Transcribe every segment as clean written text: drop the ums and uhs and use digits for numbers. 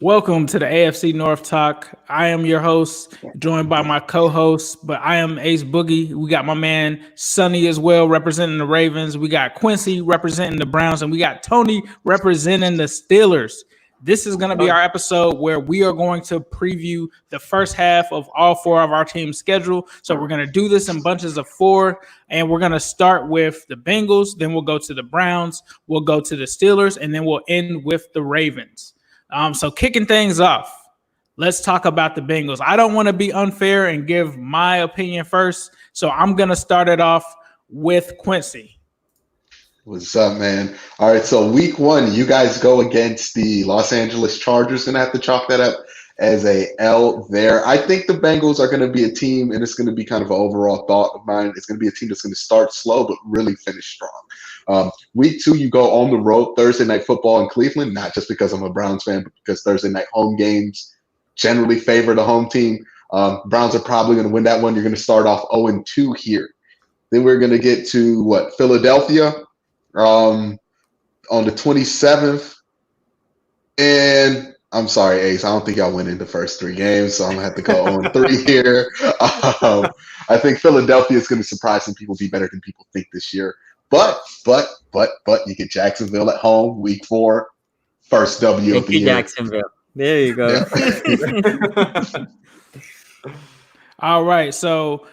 Welcome to the AFC North Talk. I am your host, joined by my co-host, but I am Ace Boogie. We got my man Sonny as well, representing the Ravens. We got Quincy representing the Browns, and we got Tony representing the Steelers. This is going to be our episode where we are going to preview the first half of all four of our team's schedule. So we're going to do this in bunches of four, and we're going to start with the Bengals, then we'll go to the Browns, we'll go to the Steelers, and then we'll end with the Ravens. So kicking things off, let's talk about the Bengals. I don't want to be unfair and give my opinion first, so I'm going to start it off with Quincy. What's up, man? All right, so week one, you guys go against the Los Angeles Chargers. Going to have to chalk that up as a L there. I think the Bengals are going to be a team, and it's going to be kind of an overall thought of mine. It's going to be a team that's going to start slow but really finish strong. Week two, you go on the road, Thursday Night Football in Cleveland, not just because I'm a Browns fan, but because Thursday night home games generally favor the home team. Browns are probably going to win that one. You're going to start off 0-2 here. Then we're going to get to, Philadelphia on the 27th. And I'm sorry, Ace, I don't think y'all win in the first three games, so I'm going to have to go 0-3 here. I think Philadelphia is going to surprise some people, be better than people think this year. But you get Jacksonville at home, week four, first W of the year. Jacksonville. There you go. Yeah. All right, so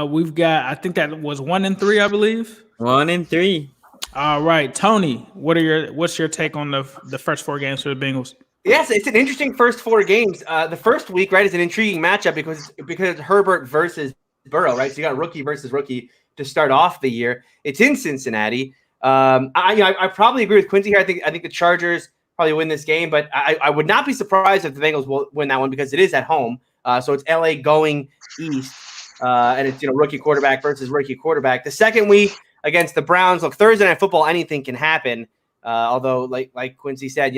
we've got, I think that was 1-3, I believe. 1-3. All right, Tony, what's your take on the first four games for the Bengals? Yes, it's an interesting first four games. The first week, right, is an intriguing matchup because it's Herbert versus Burrow, right? So you got rookie versus rookie to start off the year. It's in Cincinnati. I probably agree with Quincy here. I think the Chargers probably win this game, but I would not be surprised if the Bengals will win that one because it is at home. So it's LA going east, and it's rookie quarterback versus rookie quarterback. The second week against the Browns, look, Thursday Night Football, anything can happen. Although, like Quincy said,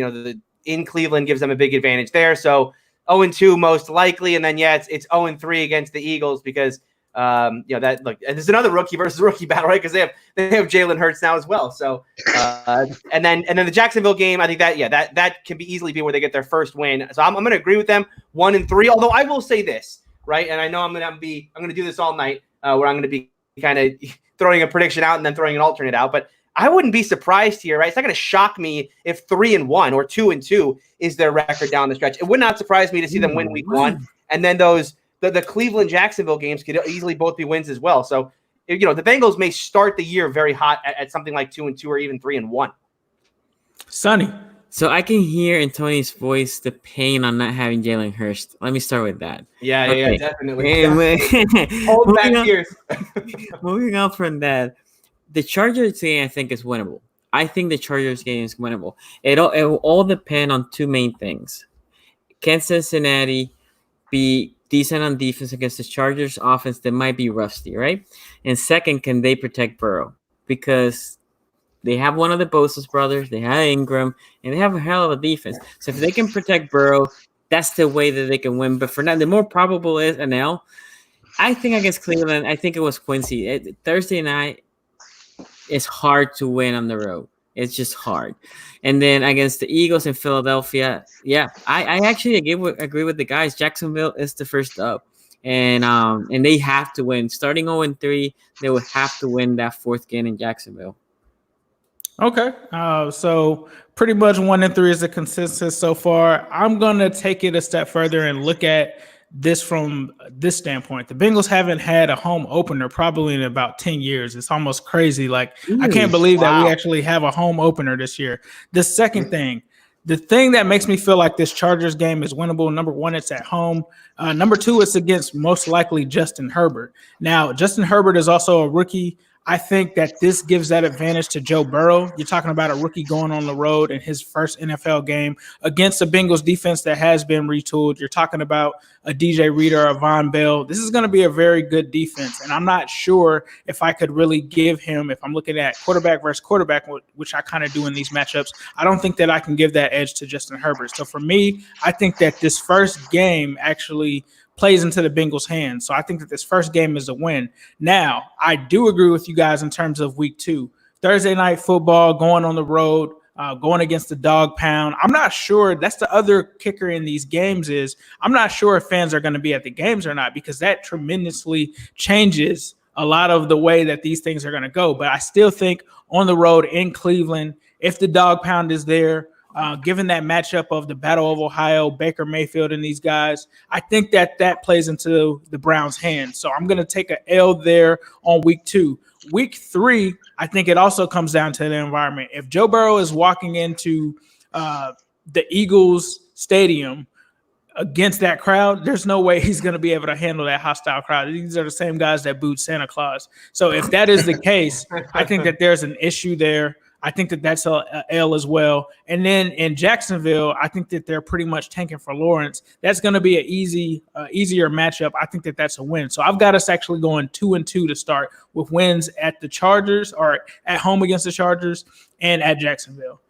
in Cleveland gives them a big advantage there. So 0-2 most likely, and then it's 0-3 against the Eagles because that look. And there's another rookie versus rookie battle, right? Because they have Jalen Hurts now as well. So and then the Jacksonville game, I think that can be easily be where they get their first win. So I'm going to agree with them 1-3. Although I will say this, right? And I know I'm going to do this all night, where I'm going to be kind of throwing a prediction out and then throwing an alternate out, but I wouldn't be surprised here, right? It's not going to shock me if 3-1 or 2-2 is their record down the stretch. It would not surprise me to see them win week one, and then the Cleveland Jacksonville games could easily both be wins as well. So the Bengals may start the year very hot at something like 2-2 or even 3-1. Sonny. So I can hear in Tony's voice the pain on not having Jalen Hurts. Let me start with that. Yeah, definitely. Hold back tears. Moving on from that. The Chargers game, I think, is winnable. I think the Chargers game is winnable. It will all depend on two main things. Can Cincinnati be decent on defense against the Chargers offense that might be rusty, right? And second, can they protect Burrow? Because they have one of the Bosa's brothers, they have Ingram, and they have a hell of a defense. So if they can protect Burrow, that's the way that they can win. But for now, the more probable is an L. I think against Cleveland, I think it was Quincy. Thursday night, it's hard to win on the road. It's just hard. And then against the Eagles in Philadelphia, I actually agree with the guys. Jacksonville is the first up. And they have to win. Starting 0-3, they would have to win that fourth game in Jacksonville. Okay. So pretty much 1-3 is the consensus so far. I'm going to take it a step further and look at this from this standpoint. The Bengals haven't had a home opener probably in about 10 years. It's almost crazy. I can't believe that we actually have a home opener this year. The second thing, the thing that makes me feel like this Chargers game is winnable, number one, it's at home. Number two, it's against most likely Justin Herbert. Now, Justin Herbert is also a rookie. I think that this gives that advantage to Joe Burrow. You're talking about a rookie going on the road in his first NFL game against a Bengals defense that has been retooled. You're talking about a DJ Reader or a Von Bell. This is going to be a very good defense, and I'm not sure if I could really give him, if I'm looking at quarterback versus quarterback, which I kind of do in these matchups, I don't think that I can give that edge to Justin Herbert. So for me, I think that this first game actually plays into the Bengals' hands. So I think that this first game is a win. Now, I do agree with you guys in terms of week two. Thursday night football, going on the road, going against the dog pound. I'm not sure. That's the other kicker in these games is I'm not sure if fans are going to be at the games or not, because that tremendously changes a lot of the way that these things are going to go. But I still think on the road in Cleveland, if the dog pound is there, given that matchup of the Battle of Ohio, Baker Mayfield and these guys, I think that plays into the Browns' hands. So I'm going to take an L there on week 2. Week 3, I think it also comes down to the environment. If Joe Burrow is walking into the Eagles stadium against that crowd, there's no way he's going to be able to handle that hostile crowd. These are the same guys that booed Santa Claus. So if that is the case, I think that there's an issue there. I think that that's a L as well. And then in Jacksonville, I think that they're pretty much tanking for Lawrence. That's going to be an easier matchup. I think that that's a win. So I've got us actually going 2-2 to start, with wins at the Chargers, or at home against the Chargers, and at Jacksonville.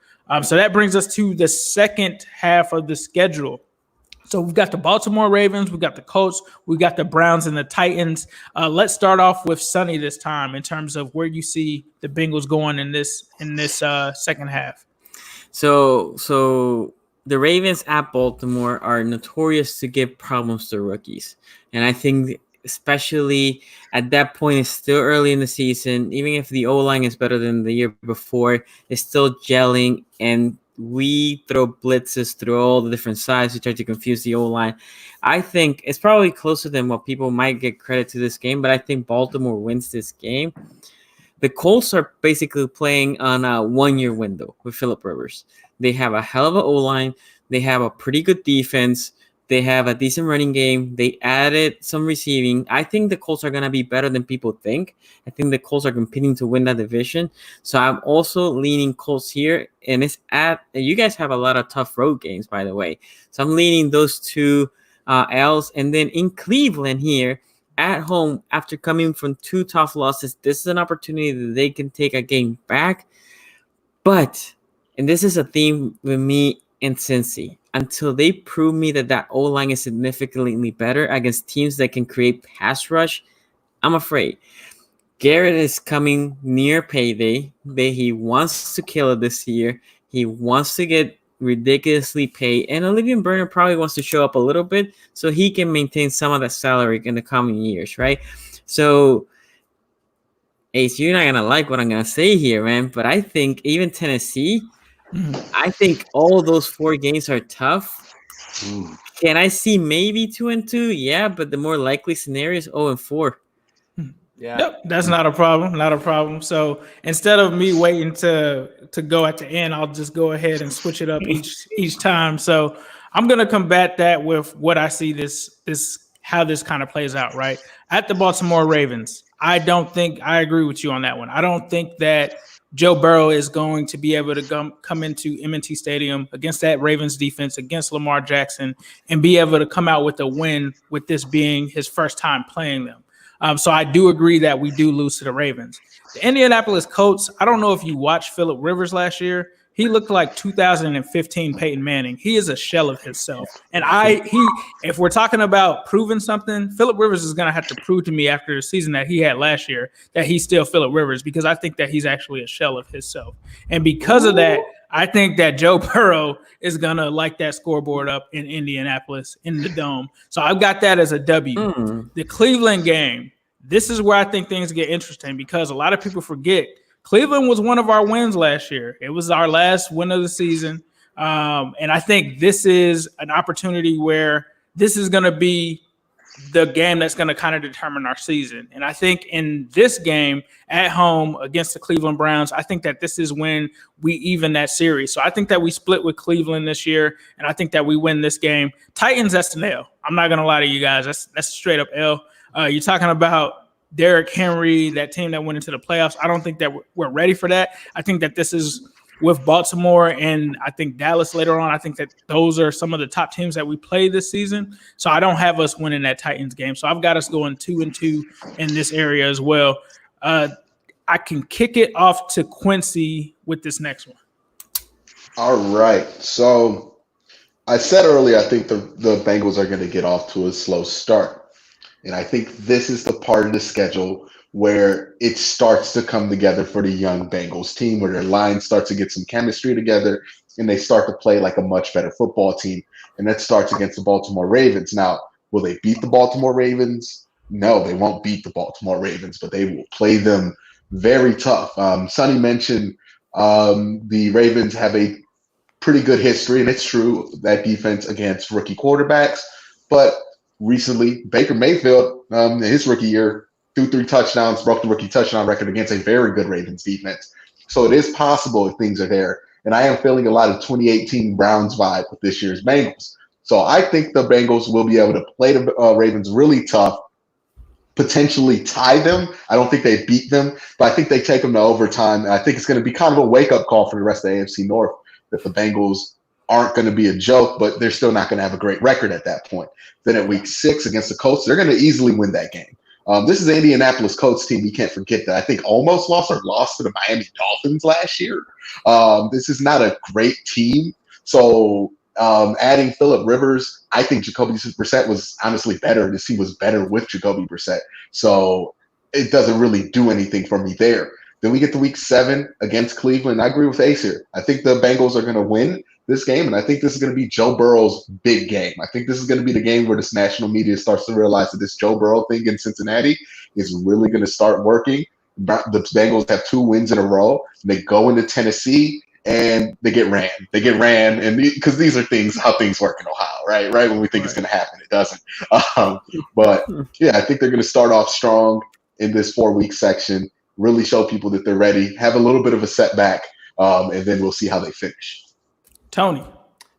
So that brings us to the second half of the schedule. So we've got the Baltimore Ravens, we've got the Colts, we've got the Browns and the Titans. Let's start off with Sonny this time in terms of where you see the Bengals going in this second half. So the Ravens at Baltimore are notorious to give problems to rookies, and I think especially at that point, it's still early in the season. Even if the O-line is better than the year before, it's still gelling, and we throw blitzes through all the different sides to try to confuse the O-line. I think it's probably closer than what people might get credit to this game, but I think Baltimore wins this game. The Colts are basically playing on a 1-year window with Phillip Rivers. They have a hell of an O-line. They have a pretty good defense. They have a decent running game. They added some receiving. I think the Colts are going to be better than people think. I think the Colts are competing to win that division. So I'm also leaning Colts here. And you guys have a lot of tough road games, by the way. So I'm leaning those two L's. And then in Cleveland here, at home, after coming from 2 tough losses, this is an opportunity that they can take a game back. But, and this is a theme with me and Cincy, until they prove me that O-line is significantly better against teams that can create pass rush, I'm afraid. Garrett is coming near payday. He wants to kill it this year. He wants to get ridiculously paid. And Olivia Burner probably wants to show up a little bit so he can maintain some of that salary in the coming years, right? So, Ace, you're not going to like what I'm going to say here, man. But I think even Tennessee, I think all those 4 games are tough. Can I see maybe 2-2? Yeah, but the more likely scenario is 0-4. Yeah, yep, that's not a problem. Not a problem. So instead of me waiting to go at the end, I'll just go ahead and switch it up each time. So I'm gonna combat that with what I see how this kind of plays out, right? At the Baltimore Ravens, I agree with you on that one. I don't think that Joe Burrow is going to be able to come into M&T Stadium against that Ravens defense, against Lamar Jackson, and be able to come out with a win, with this being his first time playing them. So I do agree that we do lose to the Ravens. The Indianapolis Colts, I don't know if you watched Phillip Rivers last year. He looked like 2015 Peyton Manning. He is a shell of himself. And if we're talking about proving something, Phillip Rivers is going to have to prove to me after the season that he had last year that he's still Phillip Rivers, because I think that he's actually a shell of himself. And because of that, I think that Joe Burrow is going to light that scoreboard up in Indianapolis in the Dome. So I've got that as a W. The Cleveland game, this is where I think things get interesting, because a lot of people forget Cleveland was one of our wins last year. It was our last win of the season. And I think this is an opportunity where this is going to be the game that's going to kind of determine our season. And I think in this game at home against the Cleveland Browns, I think that this is when we even that series. So I think that we split with Cleveland this year, and I think that we win this game. Titans, that's an L. I'm not going to lie to you guys. That's a straight up L. You're talking about Derrick Henry, that team that went into the playoffs. I don't think that we're ready for that. I think that this is with Baltimore and I think Dallas later on. I think that those are some of the top teams that we play this season. So I don't have us winning that Titans game. So I've got us going 2-2 in this area as well. I can kick it off to Quincy with this next one. All right. So I said earlier, I think the Bengals are going to get off to a slow start. And I think this is the part of the schedule where it starts to come together for the young Bengals team, where their line starts to get some chemistry together and they start to play like a much better football team. And that starts against the Baltimore Ravens. Now, will they beat the Baltimore Ravens? No, they won't beat the Baltimore Ravens, but they will play them very tough. Sonny mentioned the Ravens have a pretty good history, and it's true, that defense against rookie quarterbacks. But recently, Baker Mayfield, in his rookie year, threw 3 touchdowns, broke the rookie touchdown record against a very good Ravens defense. So it is possible if things are there. And I am feeling a lot of 2018 Browns vibe with this year's Bengals. So I think the Bengals will be able to play the Ravens really tough, potentially tie them. I don't think they beat them, but I think they take them to overtime. And I think it's going to be kind of a wake-up call for the rest of the AFC North that the Bengals aren't going to be a joke, but they're still not going to have a great record at that point. Then at week 6 against the Colts, they're going to easily win that game. This is the Indianapolis Colts team. You can't forget that. I think almost lost to the Miami Dolphins last year. This is not a great team. So adding Phillip Rivers, I think Jacoby Brissett was honestly better. This team was better with Jacoby Brissett. So it doesn't really do anything for me there. Then we get to week 7 against Cleveland. I agree with Ace here. I think the Bengals are going to win this game, and I think this is going to be Joe Burrow's big game. I think this is going to be the game where this national media starts to realize that this Joe Burrow thing in Cincinnati is really going to start working. The Bengals have 2 wins in a row. They go into Tennessee, and they get ran. They get ran, and because these are how things work in Ohio, right? Right when we think it's going to happen, it doesn't. But yeah, I think they're going to start off strong in this 4-week section, really show people that they're ready, have a little bit of a setback, and then we'll see how they finish. Tony.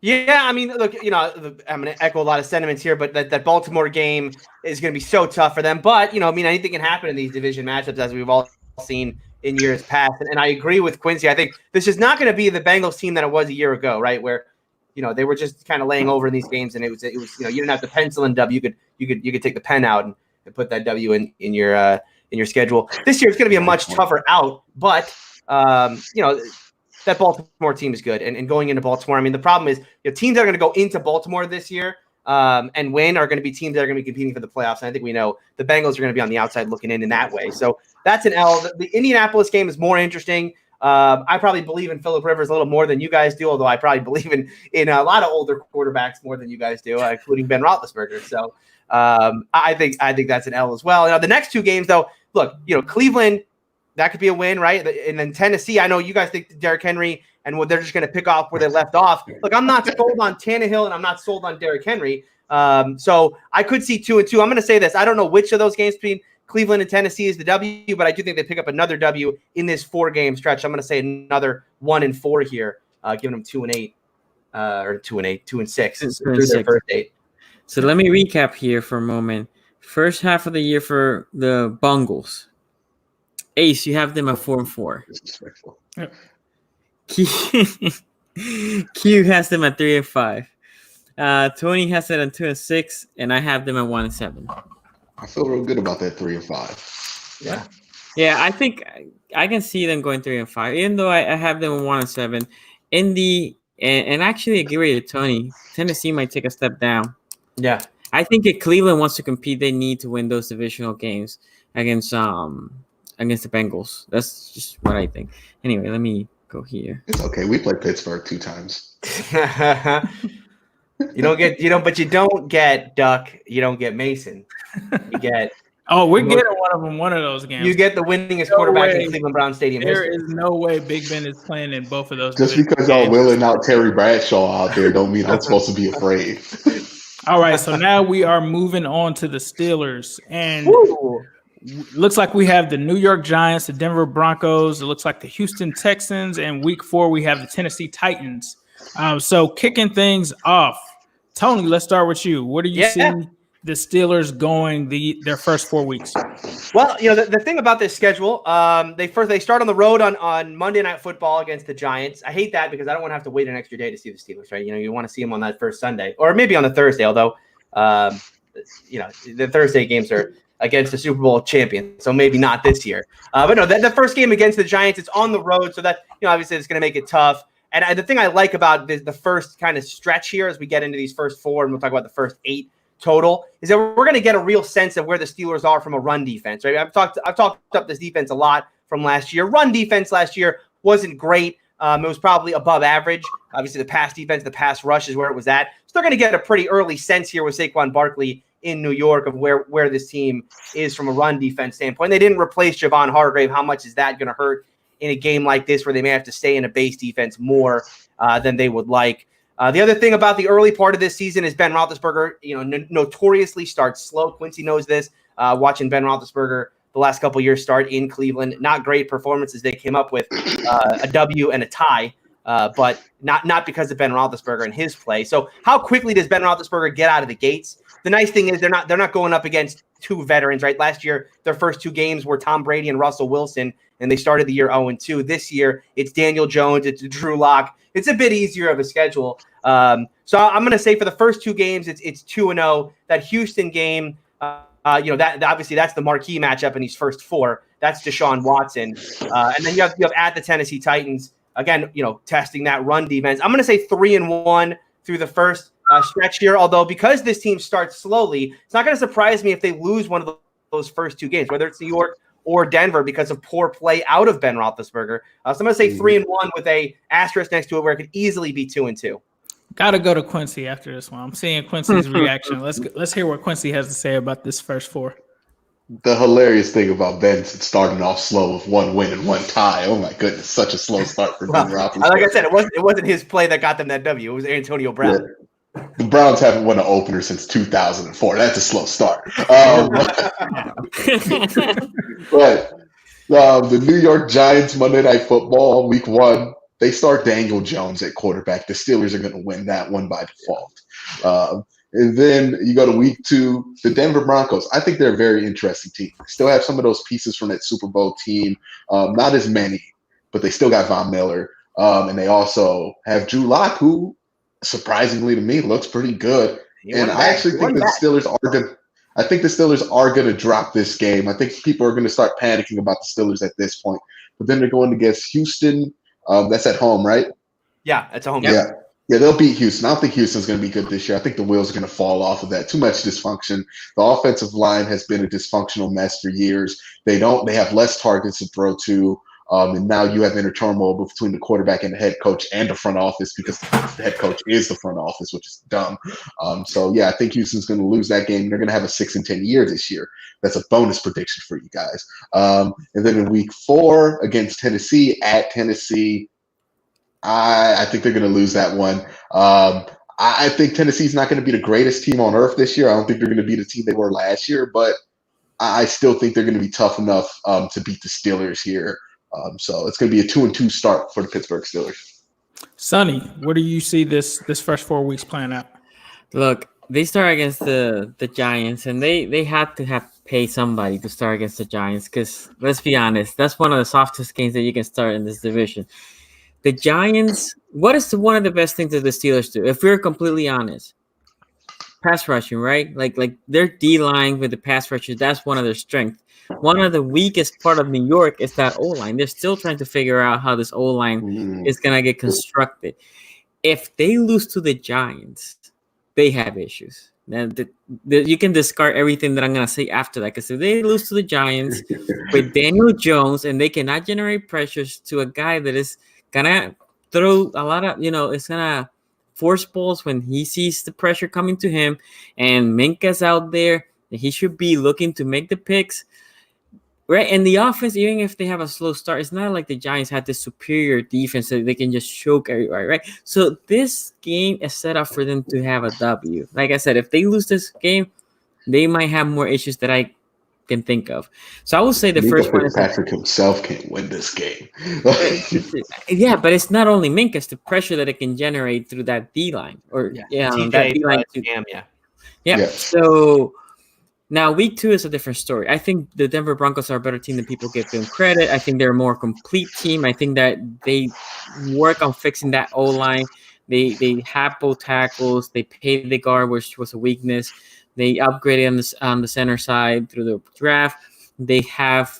Yeah, I mean, look, I'm going to echo a lot of sentiments here, but that Baltimore game is going to be so tough for them. But, anything can happen in these division matchups, as we've all seen in years past. And I agree with Quincy. I think this is not going to be the Bengals team that it was a year ago, right? Where, they were just kind of laying over in these games, and it was you didn't have to pencil in W. You could take the pen out and put that W in your schedule. This year it's going to be a much tougher out, but that Baltimore team is good. And going into Baltimore, I mean, the problem is teams that are going to go into Baltimore this year and win are going to be teams that are going to be competing for the playoffs. And I think we know the Bengals are going to be on the outside looking in that way. So that's an L. The Indianapolis game is more interesting. I probably believe in Phillip Rivers a little more than you guys do, although I probably believe in a lot of older quarterbacks more than you guys do, including Ben Roethlisberger. So I think that's an L as well. The next 2 games, though, look, Cleveland, that could be a win, right? And then Tennessee, I know you guys think Derrick Henry and they're just going to pick off where they left off. Look, I'm not sold on Tannehill and I'm not sold on Derrick Henry. So I could see 2-2. I'm going to say this. I don't know which of those games between Cleveland and Tennessee is the W, but I do think they pick up another W in this 4-game stretch. I'm going to say another 1-4 here, giving them 2-8 or 2-8, 2-6 through their first 8. So let me recap here for a moment. First half of the year for the Bengals. Ace, you have them at 4-4. Yep. Q has them at 3-5. Tony has it at 2-6, and I have them at 1-7. I feel real good about that 3-5. Yeah. I think I can see them going 3-5, even though I have them at 1-7. And actually agree with Tony. Tennessee might take a step down. Yeah, I think if Cleveland wants to compete, they need to win those divisional games against the Bengals. That's just what I think. Anyway, let me go here. It's okay. We played Pittsburgh 2 times. You don't get Duck. You don't get Mason. You get. Oh, we're getting one of those games. You get the winningest quarterback in Cleveland Brown Stadium. There is no way Big Ben is playing in both of those. Just because y'all willing out Terry Bradshaw out there don't mean I'm supposed to be afraid. All right, so now we are moving on to the Steelers, and looks like we have the New York Giants, the Denver Broncos. It looks like the Houston Texans, and week 4 we have the Tennessee Titans. So kicking things off, Tony, let's start with you. What do you see the Steelers going their first 4 weeks? Well, the thing about this schedule, they start on the road on Monday Night Football against the Giants. I hate that because I don't want to have to wait an extra day to see the Steelers, right? You want to see them on that first Sunday or maybe on the Thursday, although the Thursday games are against the Super Bowl champion, so maybe not this year. But no, the first game against the Giants, it's on the road, so that obviously it's going to make it tough. And the thing I like about the first kind of stretch here as we get into these first 4, and we'll talk about the first 8 total is that we're going to get a real sense of where the Steelers are from a run defense, right? I've talked up this defense a lot from last year. Run defense last year wasn't great. It was probably above average. Obviously, the pass defense, the pass rush is where it was at. So they're going to get a pretty early sense here with Saquon Barkley in New York of where this team is from a run defense standpoint. They didn't replace Javon Hargrave. How much is that going to hurt in a game like this where they may have to stay in a base defense more than they would like? The other thing about the early part of this season is Ben Roethlisberger, notoriously starts slow. Quincy knows this. Watching Ben Roethlisberger the last couple years start in Cleveland, not great performances. They came up with a W and a tie, but not because of Ben Roethlisberger and his play. So how quickly does Ben Roethlisberger get out of the gates? The nice thing is they're not going up against two veterans, right? Last year, their first two games were Tom Brady and Russell Wilson, and they started the year 0-2. This year, it's Daniel Jones, it's Drew Lock. It's a bit easier of a schedule. So I'm going to say for the first two games, it's 2-0. That Houston game, that obviously that's the marquee matchup in these first four. That's Deshaun Watson, and then you have at the Tennessee Titans again. Testing that run defense. I'm going to say 3-1 through the first stretch here. Although because this team starts slowly, it's not going to surprise me if they lose one of those first two games, whether it's New York or Denver, because of poor play out of Ben Roethlisberger. So I'm going to say 3-1 with a asterisk next to it, where it could easily be 2-2. Got to go to Quincy after this one. I'm seeing Quincy's reaction. Let's hear what Quincy has to say about this first four. The hilarious thing about Ben starting off slow with one win and one tie. Oh my goodness, such a slow start for Ben Roethlisberger. Like I said, it wasn't his play that got them that W. It was Antonio Brown. Yeah. The Browns haven't won an opener since 2004. That's a slow start. But the New York Giants, Monday Night Football, Week 1, they start Daniel Jones at quarterback. The Steelers are going to win that one by default. And then you go to Week 2, the Denver Broncos. I think they're a very interesting team. They still have some of those pieces from that Super Bowl team. Not as many, but they still got Von Miller. And they also have Drew Lock, who, surprisingly to me, looks pretty good. And I actually think the Steelers are going to drop this game. I think people are going to start panicking about the Steelers at this point. But then they're going against Houston. That's at home, right? Yeah, it's a home game. Yeah, they'll beat Houston. I don't think Houston's going to be good this year. I think the wheels are going to fall off of that. Too much dysfunction. The offensive line has been a dysfunctional mess for years. They have less targets to throw to. And now you have inner turmoil between the quarterback and the head coach and the front office, because the head coach is the front office, which is dumb. I think Houston's going to lose that game. They're going to have a 6-10 year this year. That's a bonus prediction for you guys. And then in Week 4 against Tennessee, at Tennessee, I think they're going to lose that one. I think Tennessee's not going to be the greatest team on earth this year. I don't think they're going to be the team they were last year, but I still think they're going to be tough enough to beat the Steelers here. So it's going to be a 2-2 start for the Pittsburgh Steelers. Sonny, what do you see this first 4 weeks playing out? Look, they start against the Giants, and they have to pay somebody to start against the Giants, because let's be honest, that's one of the softest games that you can start in this division. The Giants, what is one of the best things that the Steelers do? If we're completely honest, pass rushing, right? Like their D-line with the pass rushers, that's one of their strengths. One of the weakest part of New York is that O-line. They're still trying to figure out how this O-line is going to get constructed. If they lose to the Giants, they have issues. Now, you can discard everything that I'm going to say after that, because if they lose to the Giants with Daniel Jones and they cannot generate pressures to a guy that is going to throw a lot of, it's going to force balls when he sees the pressure coming to him, and Minka's out there, he should be looking to make the picks. Right, and the offense, even if they have a slow start, it's not like the Giants had this superior defense that they can just choke everybody, right? So this game is set up for them to have a W. Like I said, if they lose this game, they might have more issues that I can think of. So I would say the first one is Patrick himself can't win this game. Yeah, but it's not only Minka, it's the pressure that it can generate through that D-line. That D-line. Yeah. So now, Week 2 is a different story. I think the Denver Broncos are a better team than people give them credit. I think they're a more complete team. I think that they work on fixing that O-line. They have both tackles. They paid the guard, which was a weakness. They upgraded on the center side through the draft. They have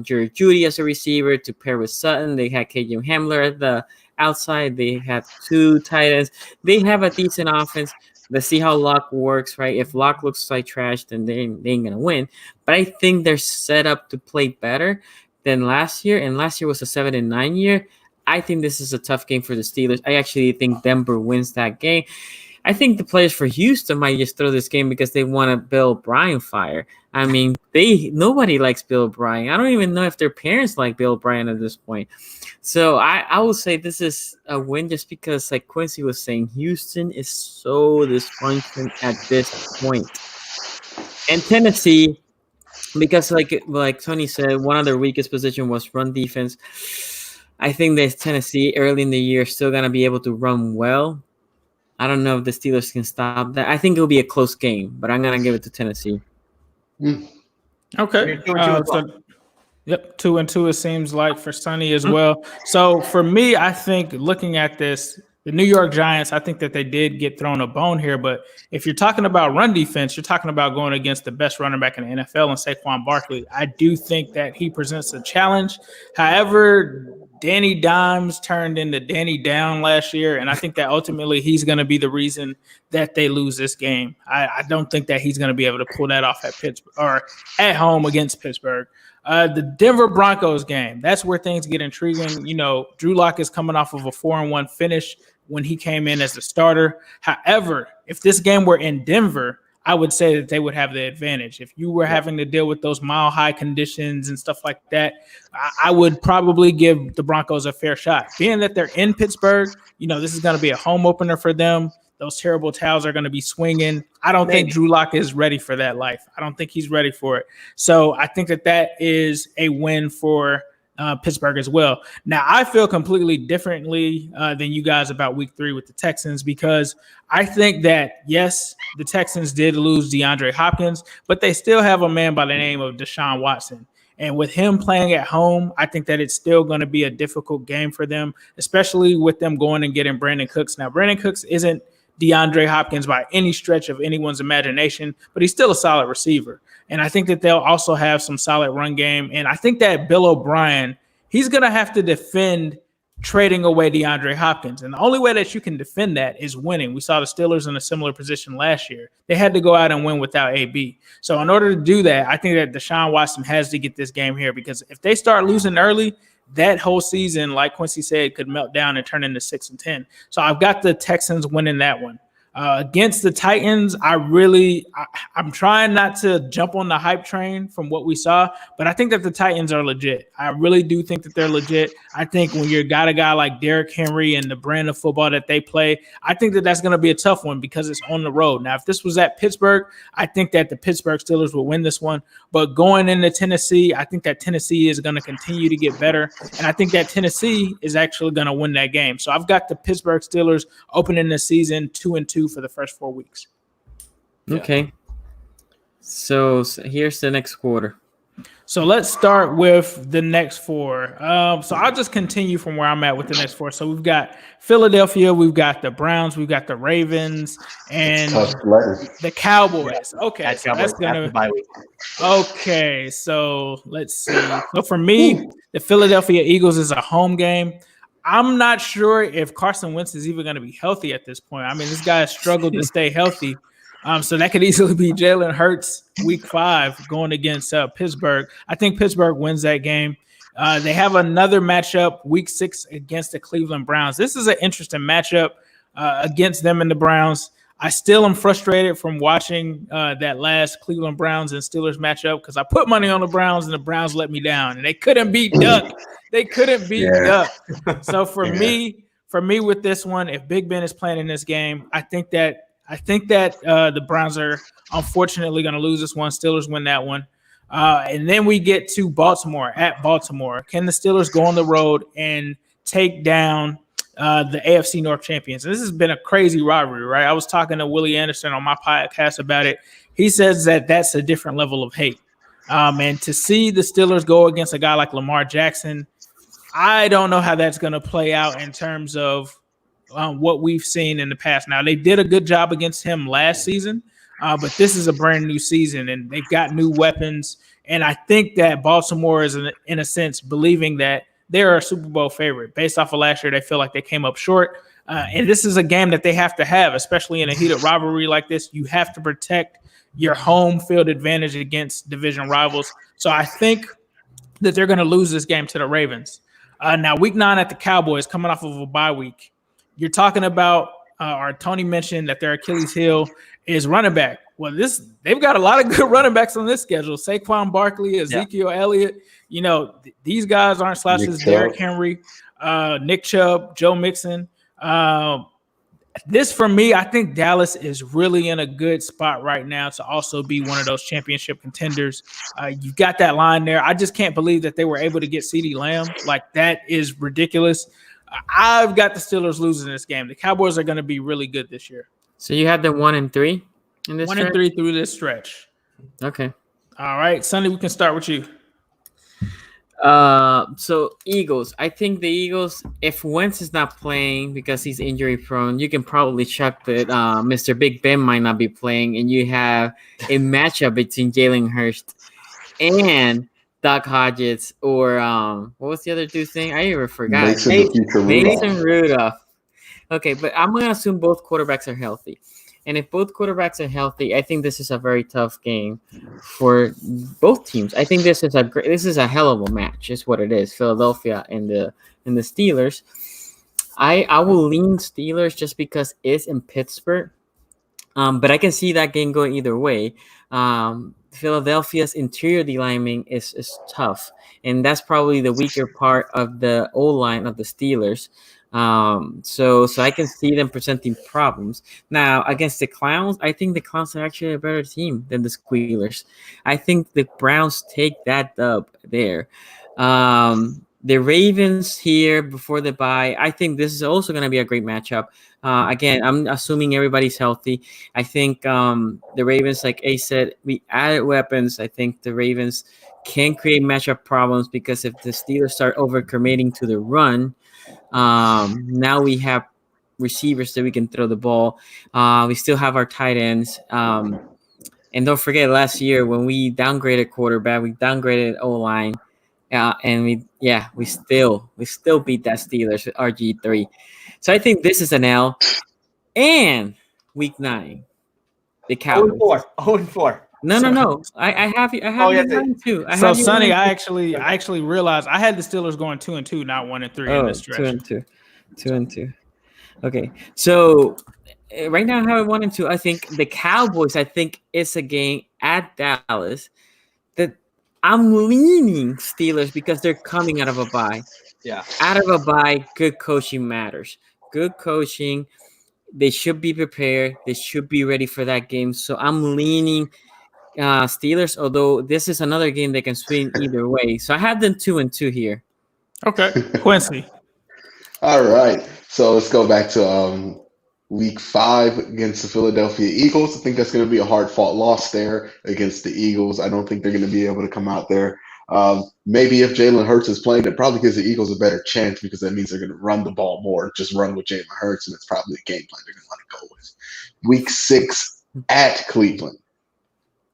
Jerry Jeudy as a receiver to pair with Sutton. They had KJ Hamler at the outside. They have 2 tight ends. They have a decent offense. Let's see how Lock works, right? If Lock looks like trash, then they ain't gonna win. But I think they're set up to play better than last year, and last year was a 7-9 year. I think this is a tough game for the Steelers. I actually think Denver wins that game. I think the players for Houston might just throw this game because they want to Bill O'Brien fire. I mean, nobody likes Bill O'Brien. I don't even know if their parents like Bill O'Brien at this point. So I will say this is a win just because, like Quincy was saying, Houston is so dysfunctional at this point. And Tennessee, because like Tony said, one of their weakest position was run defense. I think that Tennessee early in the year is still going to be able to run well. I don't know if the Steelers can stop that. I think it'll be a close game, but I'm going to give it to Tennessee. Okay. Yep, 2-2 it seems like for Sonny as well. So for me, I think looking at this, the New York Giants, I think that they did get thrown a bone here. But if you're talking about run defense, you're talking about going against the best running back in the NFL and Saquon Barkley. I do think that he presents a challenge. However, Danny Dimes turned into Danny Down last year, and I think that ultimately he's going to be the reason that they lose this game. I don't think that he's going to be able to pull that off at Pittsburgh or at home against Pittsburgh. The Denver Broncos game, that's where things get intriguing. You know, Drew Lock is coming off of a 4-1 finish when he came in as the starter. However, if this game were in Denver, I would say that they would have the advantage. If you were having to deal with those mile-high conditions and stuff like that, I would probably give the Broncos a fair shot. Being that they're in Pittsburgh, you know, this is going to be a home opener for them. Those terrible towels are going to be swinging. I don't think Drew Lock is ready for that life. I don't think he's ready for it. So I think that that is a win for Pittsburgh as well. Now, I feel completely differently than you guys about week 3 with the Texans because I think that, yes, the Texans did lose DeAndre Hopkins, but they still have a man by the name of Deshaun Watson. And with him playing at home, I think that it's still going to be a difficult game for them, especially with them going and getting Brandon Cooks. Now, Brandon Cooks isn't DeAndre Hopkins by any stretch of anyone's imagination, but he's still a solid receiver. And I think that they'll also have some solid run game. And I think that Bill O'Brien, he's going to have to defend trading away DeAndre Hopkins. And the only way that you can defend that is winning. We saw the Steelers in a similar position last year. They had to go out and win without AB. So in order to do that, I think that Deshaun Watson has to get this game here because if they start losing early, that whole season, like Quincy said, could melt down and turn into 6-10. So I've got the Texans winning that one. Against the Titans, I'm trying not to jump on the hype train from what we saw, but I think that the Titans are legit. I really do think that they're legit. I think when you got a guy like Derrick Henry and the brand of football that they play, I think that that's going to be a tough one because it's on the road. Now, if this was at Pittsburgh, I think that the Pittsburgh Steelers will win this one. But going into Tennessee, I think that Tennessee is going to continue to get better, and I think that Tennessee is actually going to win that game. So I've got the Pittsburgh Steelers opening the season 2-2 for the first 4 weeks. Okay. So here's the next quarter. So let's start with the next 4. So I'll just continue from where I'm at with the next 4. So we've got Philadelphia, we've got the Browns, we've got the Ravens, and the Cowboys. Okay, so that's gonna. Okay, so let's see. So for me, the Philadelphia Eagles is a home game. I'm not sure if Carson Wentz is even going to be healthy at this point. I mean, this guy has struggled to stay healthy. So that could easily be Jalen Hurts week 5 going against Pittsburgh. I think Pittsburgh wins that game. They have another matchup week 6 against the Cleveland Browns. This is an interesting matchup against them and the Browns. I still am frustrated from watching that last Cleveland Browns and Steelers matchup because I put money on the Browns and the Browns let me down and they couldn't beat Duck. They couldn't beat Duck. So for me with this one, if Big Ben is playing in this game, I think that the Browns are unfortunately going to lose this one. Steelers win that one. And then we get to Baltimore at Baltimore. Can the Steelers go on the road and take down the AFC North champions? And this has been a crazy rivalry, right? I was talking to Willie Anderson on my podcast about it. He says that that's a different level of hate. And to see the Steelers go against a guy like Lamar Jackson, I don't know how that's going to play out in terms of what we've seen in the past. Now, they did a good job against him last season, but this is a brand new season, and they've got new weapons. And I think that Baltimore is, in a sense, believing that they're a Super Bowl favorite. Based off of last year, they feel like they came up short. And this is a game that they have to have, especially in a heated rivalry like this. You have to protect your home field advantage against division rivals. So I think that they're going to lose this game to the Ravens. Now, week 9 at the Cowboys, coming off of a bye week. You're talking about, or Tony mentioned that their Achilles heel is running back. Well, they've got a lot of good running backs on this schedule. Saquon Barkley, Ezekiel Elliott. These guys aren't slouches. Derrick Henry, Nick Chubb, Joe Mixon. This, for me, I think Dallas is really in a good spot right now to also be one of those championship contenders. You've got that line there. I just can't believe that they were able to get CeeDee Lamb. Like, that is ridiculous. I've got the Steelers losing this game. The Cowboys are going to be really good this year. So you had the 1-3 in this 1-3 through this stretch. Okay. All right, Sonny, we can start with you. So Eagles. I think the Eagles, if Wentz is not playing because he's injury prone, you can probably check that Mr. Big Ben might not be playing, and you have a matchup between Jalen Hurts and Doc Hodges, or what was the other dude's name? I even forgot. Mason Rudolph. Okay, but I'm gonna assume both quarterbacks are healthy. And if both quarterbacks are healthy, I think this is a very tough game for both teams. I think this is a hell of a match. Is what it is. Philadelphia and the Steelers. I will lean Steelers just because it's in Pittsburgh. But I can see that game going either way. Philadelphia's interior D-lining is tough, and that's probably the weaker part of the O-line of the Steelers. So I can see them presenting problems. Now, against the Clowns, I think the Clowns are actually a better team than the Squealers. I think the Browns take that dub there. The Ravens here before the bye, I think this is also going to be a great matchup. Again, I'm assuming everybody's healthy. I think the Ravens, like Ace said, we added weapons. I think the Ravens can create matchup problems because if the Steelers start over-committing to the run, now we have receivers that we can throw the ball. We still have our tight ends. And don't forget last year when we downgraded quarterback, we downgraded O-line. And we still beat that Steelers with RG3. So I think this is an L. And week 9, the Cowboys. 0-4. No. I have you. I have you 1-2. So Sonny, I actually realized I had the Steelers going 2-2, not 1-3 in this stretch. 2-2. Okay, so right now I have it 1-2. I think the Cowboys. I think it's a game at Dallas that I'm leaning Steelers because they're coming out of a bye. Yeah, out of a bye, good coaching matters. Good coaching. They should be prepared. They should be ready for that game. So I'm leaning Steelers, although this is another game they can swing either way. So I have them 2-2 here. Okay, Quincy. All right, so let's go back to week 5 against the Philadelphia Eagles. I think that's going to be a hard-fought loss there against the Eagles. I don't think they're going to be able to come out there. Maybe if Jalen Hurts is playing, it probably gives the Eagles a better chance because that means they're going to run the ball more, just run with Jalen Hurts, and it's probably a game plan they're going to want to go with. Week 6 at Cleveland.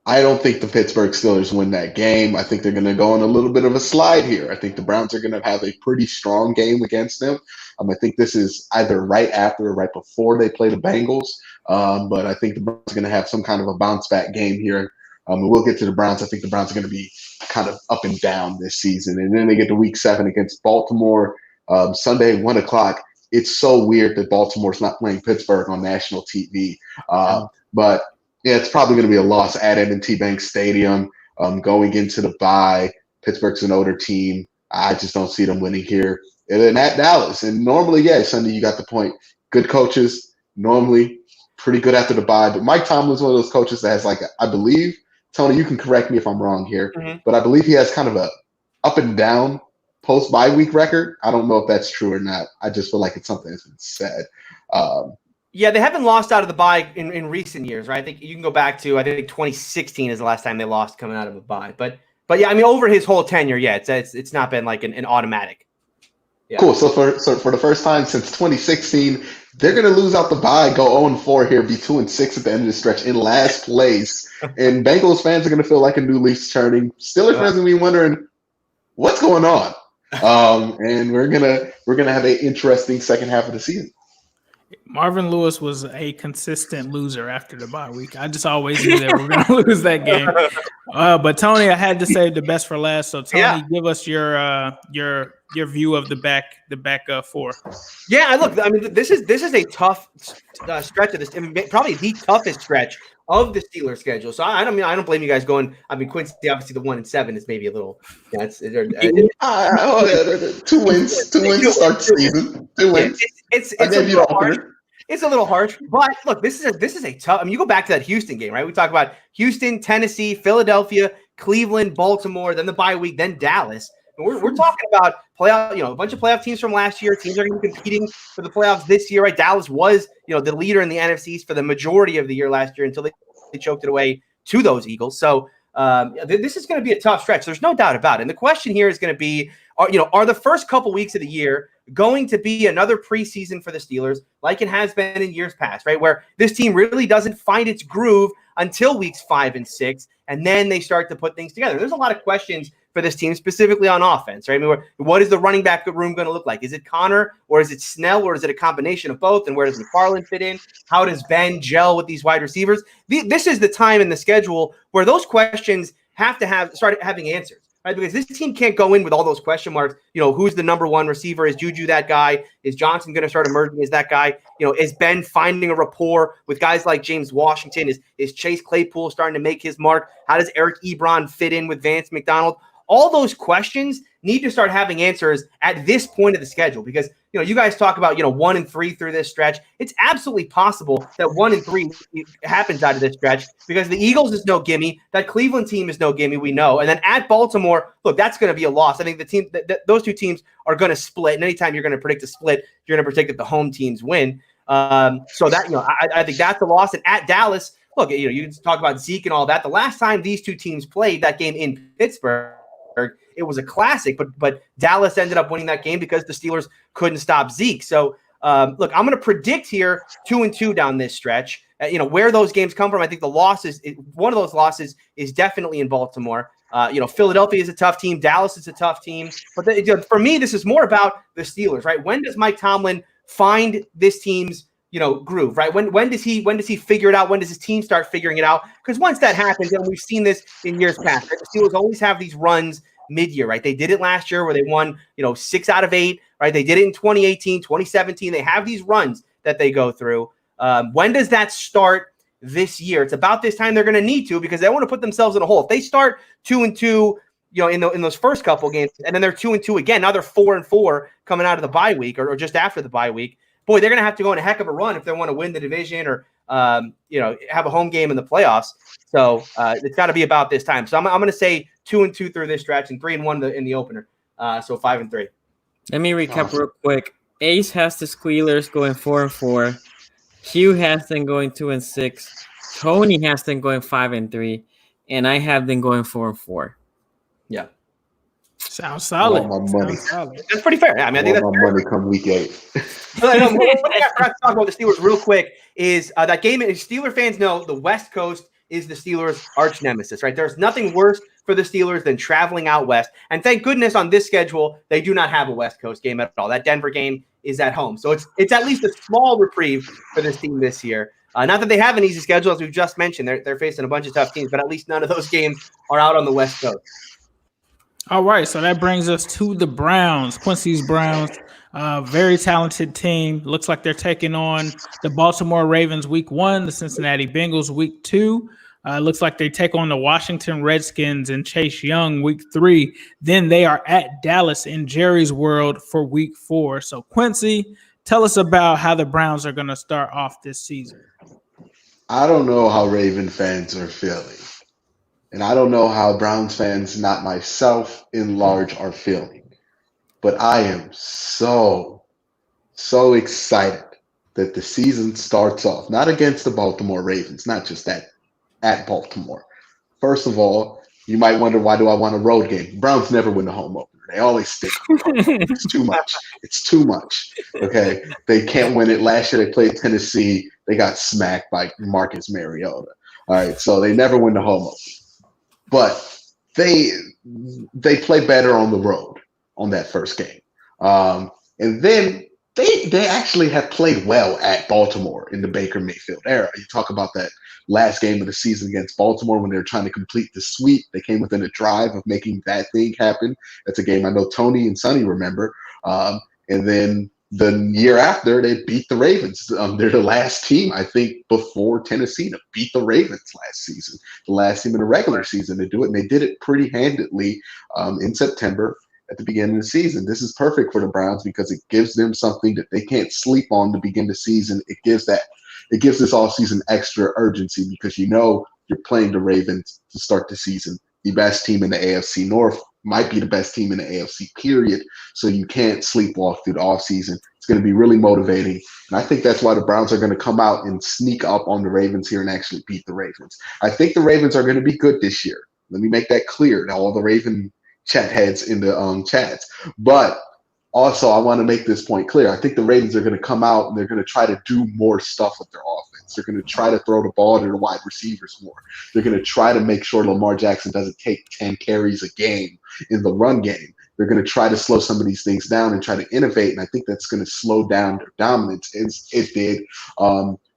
I don't think the Pittsburgh Steelers win that game. I think they're going to go on a little bit of a slide here. I think the Browns are going to have a pretty strong game against them. I think this is either right after or right before they play the Bengals. But I think the Browns are going to have some kind of a bounce-back game here. And we'll get to the Browns. I think the Browns are going to be kind of up and down this season. And then they get to week 7 against Baltimore, Sunday, 1 o'clock. It's so weird that Baltimore's not playing Pittsburgh on national TV. But yeah, it's probably going to be a loss at M&T Bank Stadium going into the bye. Pittsburgh's an older team. I just don't see them winning here. And then at Dallas. And normally, yeah, Sunday, you got the point. Good coaches, normally pretty good after the bye. But Mike Tomlin's one of those coaches that has, I believe, Tony, you can correct me if I'm wrong here, but I believe he has kind of a up and down post-bye week record. I don't know if that's true or not. I just feel like it's something that's been said. Yeah, they haven't lost out of the bye in recent years, right? I think you can go back to 2016 is the last time they lost coming out of a bye. But yeah, over his whole tenure, yeah, it's not been like an automatic. Yeah. Cool. So for the first time since 2016, they're going to lose out the bye, go 0-4 here, be 2-6 at the end of the stretch in last place. And Bengals fans are going to feel like a new leaf's turning. Steelers fans are going to be wondering what's going on. And we're gonna have an interesting second half of the season. Marvin Lewis was a consistent loser after the bye week. I just always knew that we're going to lose that game. But Tony, I had to save the best for last. So Tony, give us your view of the back four. Yeah, look, I mean, this is a tough stretch of this. I mean, probably the toughest stretch of the Steelers schedule. So I don't blame you guys going. I mean, Quincy, obviously the 1-7 is maybe a little. Yeah, 2 wins to start the season. 2 wins. It's a little harsh. It's a little harsh, but look, this is a tough. I mean, you go back to that Houston game, right? We talk about Houston, Tennessee, Philadelphia, Cleveland, Baltimore, then the bye week, then Dallas. And we're talking about playoff, a bunch of playoff teams from last year. Teams are going to be competing for the playoffs this year, right? Dallas was, the leader in the NFC East for the majority of the year last year until they choked it away to those Eagles. So this is going to be a tough stretch. There's no doubt about it. And the question here is going to be, are the first couple weeks of the year going to be another preseason for the Steelers like it has been in years past, right? Where this team really doesn't find its groove until weeks 5 and 6, and then they start to put things together. There's a lot of questions for this team, specifically on offense, right? I mean, what is the running back room going to look like? Is it Connor, or is it Snell, or is it a combination of both? And where does McFarland fit in? How does Ben gel with these wide receivers? This is the time in the schedule where those questions have to start having answers. Right, because this team can't go in with all those question marks. Who's the number one receiver? Is Juju that guy? Is Johnson going to start emerging as that guy? Is Ben finding a rapport with guys like James Washington? Is Chase Claypool starting to make his mark? How does Eric Ebron fit in with Vance McDonald? All those questions need to start having answers at this point of the schedule, because you guys talk about 1 and 3 through this stretch. It's absolutely possible that 1 and 3 happens out of this stretch, because the Eagles is no gimme, that Cleveland team is no gimme, we know, and then at Baltimore, look, that's going to be a loss. I think the team, those two teams are going to split, and anytime you're going to predict a split, you're going to predict that the home teams win. So that I think that's a loss. And at Dallas, look, you can talk about Zeke and all that. The last time these two teams played that game in Pittsburgh, it was a classic, but Dallas ended up winning that game because the Steelers couldn't stop Zeke. So, look, I'm going to predict here 2-2 down this stretch. Where those games come from, I think the losses, one of those losses is definitely in Baltimore. Philadelphia is a tough team. Dallas is a tough team. But for me, this is more about the Steelers, right? When does Mike Tomlin find this team's groove, right? When does he figure it out? When does his team start figuring it out? Because once that happens, and we've seen this in years past, right? The Steelers always have these runs mid-year, right? They did it last year where they won, 6 out of 8, right? They did it in 2018, 2017. They have these runs that they go through. When does that start this year? It's about this time they're going to need to, because they want to put themselves in a hole. If they start 2-2, in those first couple games, and then they're 2-2 again, now they're 4-4 coming out of the bye week or just after the bye week. Boy, they're going to have to go on a heck of a run if they want to win the division or, have a home game in the playoffs. So it's got to be about this time. So I'm going to say 2-2 through this stretch and 3-1 in the opener. So 5-3. Let me recap real quick. Ace has the Squealers going 4-4. Hugh has them going 2-6. Tony has them going 5-3. And I have them going 4-4. Yeah. Sounds solid. That's pretty fair. Yeah, I mean, I think that's fair. Money come week 8. One thing I forgot to talk about the Steelers real quick is that game. Steeler fans know the West Coast is the Steelers' arch nemesis, right? There's nothing worse for the Steelers than traveling out west. And thank goodness on this schedule, they do not have a West Coast game at all. That Denver game is at home. So it's at least a small reprieve for this team this year. Not that they have an easy schedule, as we've just mentioned. They're facing a bunch of tough teams, but at least none of those games are out on the West Coast. All right, so that brings us to the Browns. Quincy's Browns, very talented team. Looks like they're taking on the Baltimore Ravens week 1, the Cincinnati Bengals week 2. Looks like they take on the Washington Redskins and Chase Young week 3. Then they are at Dallas in Jerry's World for week 4. So Quincy, tell us about how the Browns are going to start off this season. I don't know how Raven fans are feeling. And I don't know how Browns fans, not myself in large, are feeling. But I am so excited that the season starts off, not against the Baltimore Ravens, not just at Baltimore. First of all, you might wonder, why do I want a road game? Browns never win a home opener. They always stick with the home opener. It's too much. It's too much. Okay? They can't win it. Last year they played Tennessee. They got smacked by Marcus Mariota. All right, so they never win the home opener. But they play better on the road on that first game. And then They actually have played well at Baltimore in the Baker Mayfield era. You talk about that last game of the season against Baltimore when they were trying to complete the sweep. They came within a drive of making that thing happen. That's a game I know Tony and Sonny remember. And then the year after, they beat the Ravens. They're the last team, I think, before Tennessee to beat the Ravens last season, the last team in the regular season to do it. And they did it pretty handedly in September at the beginning of the season. This is perfect for the Browns because it gives them something that they can't sleep on to begin the season. It gives this offseason extra urgency because you're playing the Ravens to start the season. The best team in the AFC North might be the best team in the AFC, period. So you can't sleepwalk through the offseason. It's going to be really motivating. And I think that's why the Browns are going to come out and sneak up on the Ravens here and actually beat the Ravens. I think the Ravens are going to be good this year. Let me make that clear to all the Raven chat heads in the chats. But also, I want to make this point clear. I think the Ravens are going to come out and they're going to try to do more stuff with their offense. They're going to try to throw the ball to the wide receivers more. They're going to try to make sure Lamar Jackson doesn't take 10 carries a game in the run game. They're going to try to slow some of these things down and try to innovate. And I think that's going to slow down their dominance as it did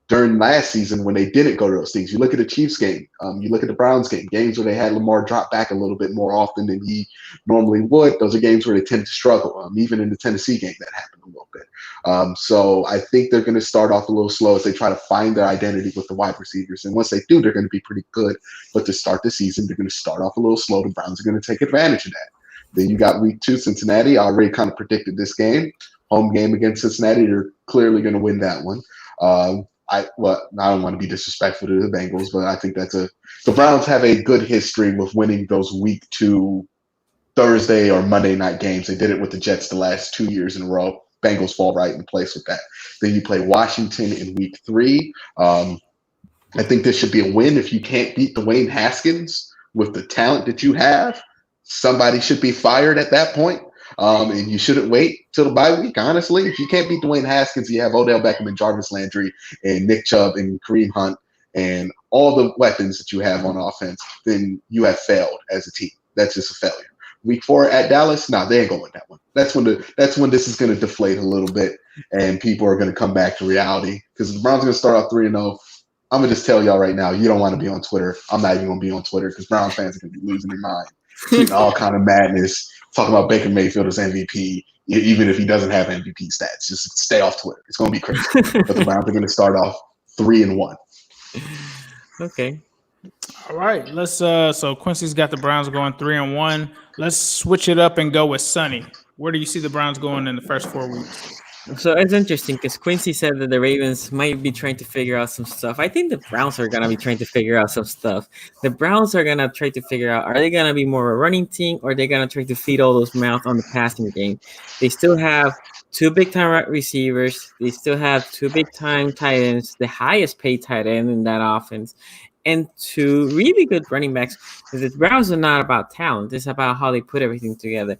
during last season when they didn't go to those things. You look at the Chiefs game, you look at the Browns game, games where they had Lamar drop back a little bit more often than he normally would. Those are games where they tend to struggle. Even in the Tennessee game, that happened a little bit. So I think they're going to start off a little slow as they try to find their identity with the wide receivers. And once they do, they're going to be pretty good. But to start the season, they're going to start off a little slow. The Browns are going to take advantage of that. Then you got week 2, Cincinnati. I already kind of predicted this game. Home game against Cincinnati. They're clearly going to win that one. I don't want to be disrespectful to the Bengals, but I think the Browns have a good history with winning those week 2 Thursday or Monday night games. They did it with the Jets the last 2 years in a row. Bengals fall right in place with that. Then you play Washington in week 3. I think this should be a win. If you can't beat Dwayne Haskins with the talent that you have, somebody should be fired at that point. And you shouldn't wait till the bye week, honestly. If you can't beat Dwayne Haskins, you have Odell Beckham and Jarvis Landry and Nick Chubb and Kareem Hunt and all the weapons that you have on offense, then you have failed as a team. That's just a failure. Week 4 at Dallas, they ain't going to win that one. That's when this is going to deflate a little bit and people are going to come back to reality because the Browns are going to start off 3-0. I'm going to just tell y'all right now, you don't want to be on Twitter. I'm not even going to be on Twitter because Browns fans are going to be losing their mind. Tweeting all kind of madness, talking about Baker Mayfield as MVP, even if he doesn't have MVP stats. Just stay off Twitter. It's going to be crazy. But the Browns are going to start off 3-1. Okay. All right. Let's so Quincy's got the Browns going 3-1. Let's switch it up and go with Sonny. Where do you see the Browns going in the first 4 weeks? So it's interesting because Quincy said that the Ravens might be trying to figure out some stuff. I think the Browns are going to be trying to figure out some stuff. The Browns are going to try to figure out, are they going to be more a running team or are they going to try to feed all those mouths on the passing game? They still have 2 big-time receivers. They still have 2 big-time tight ends, the highest paid tight end in that offense, and 2 really good running backs. Because the Browns are not about talent. It's about how they put everything together.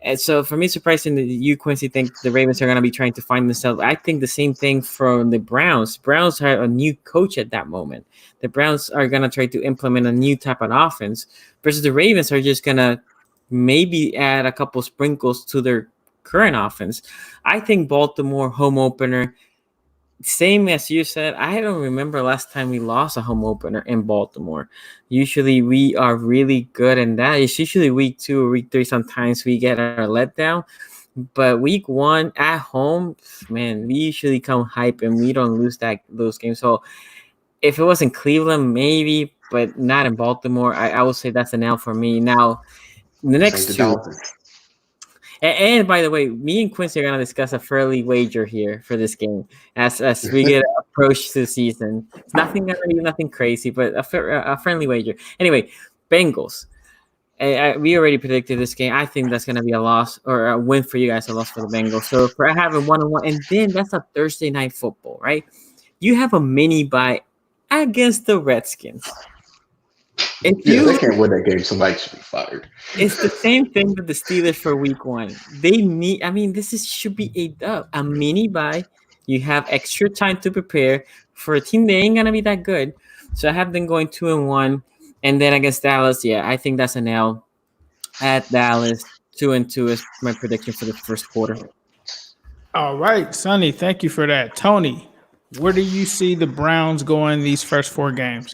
And so for me, surprising that you, Quincy, think the Ravens are going to be trying to find themselves. I think the same thing from the Browns. Browns have a new coach at that moment. The Browns are going to try to implement a new type of offense versus the Ravens are just going to maybe add a couple sprinkles to their current offense. I think Baltimore home opener, same as you said, I don't remember last time we lost a home opener in Baltimore. Usually we are really good in that. It's usually week 2 or week 3. Sometimes we get our letdown. But week 1 at home, man, we usually come hype and we don't lose those games. So if it was in Cleveland, maybe, but not in Baltimore, I would say that's an L for me. Now, the next 2. And by the way, me and Quincy are going to discuss a friendly wager here for this game as we get approach to the season. It's nothing going to be nothing crazy, but a friendly wager. Anyway, Bengals. We already predicted this game. I think that's going to be a loss or a win for you guys, a loss for the Bengals. So for having 1-1, and then that's a Thursday night football, right? You have a mini bye against the Redskins. They can't win that game. Somebody should be fired. It's the same thing with the Steelers for week 1. This should be a mini bye. You have extra time to prepare for a team that ain't gonna be that good. So I have them going 2-1, and then against Dallas, I think that's an L at Dallas. 2-2 is my prediction for the first quarter. All right, Sonny, thank you for that. Tony, where do you see the Browns going these first 4 games?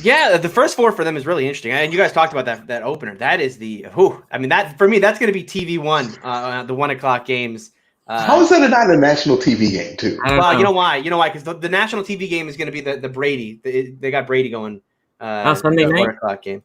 Yeah, the first 4 for them is really interesting, and you guys talked about that opener. That is I mean, that for me, that's going to be TV1, the 1 o'clock games. How is that not a national TV game too? I don't Well, know. you know why? Because the national TV game is going to be the Brady. They got Brady going. Sunday the night? 4 o'clock game.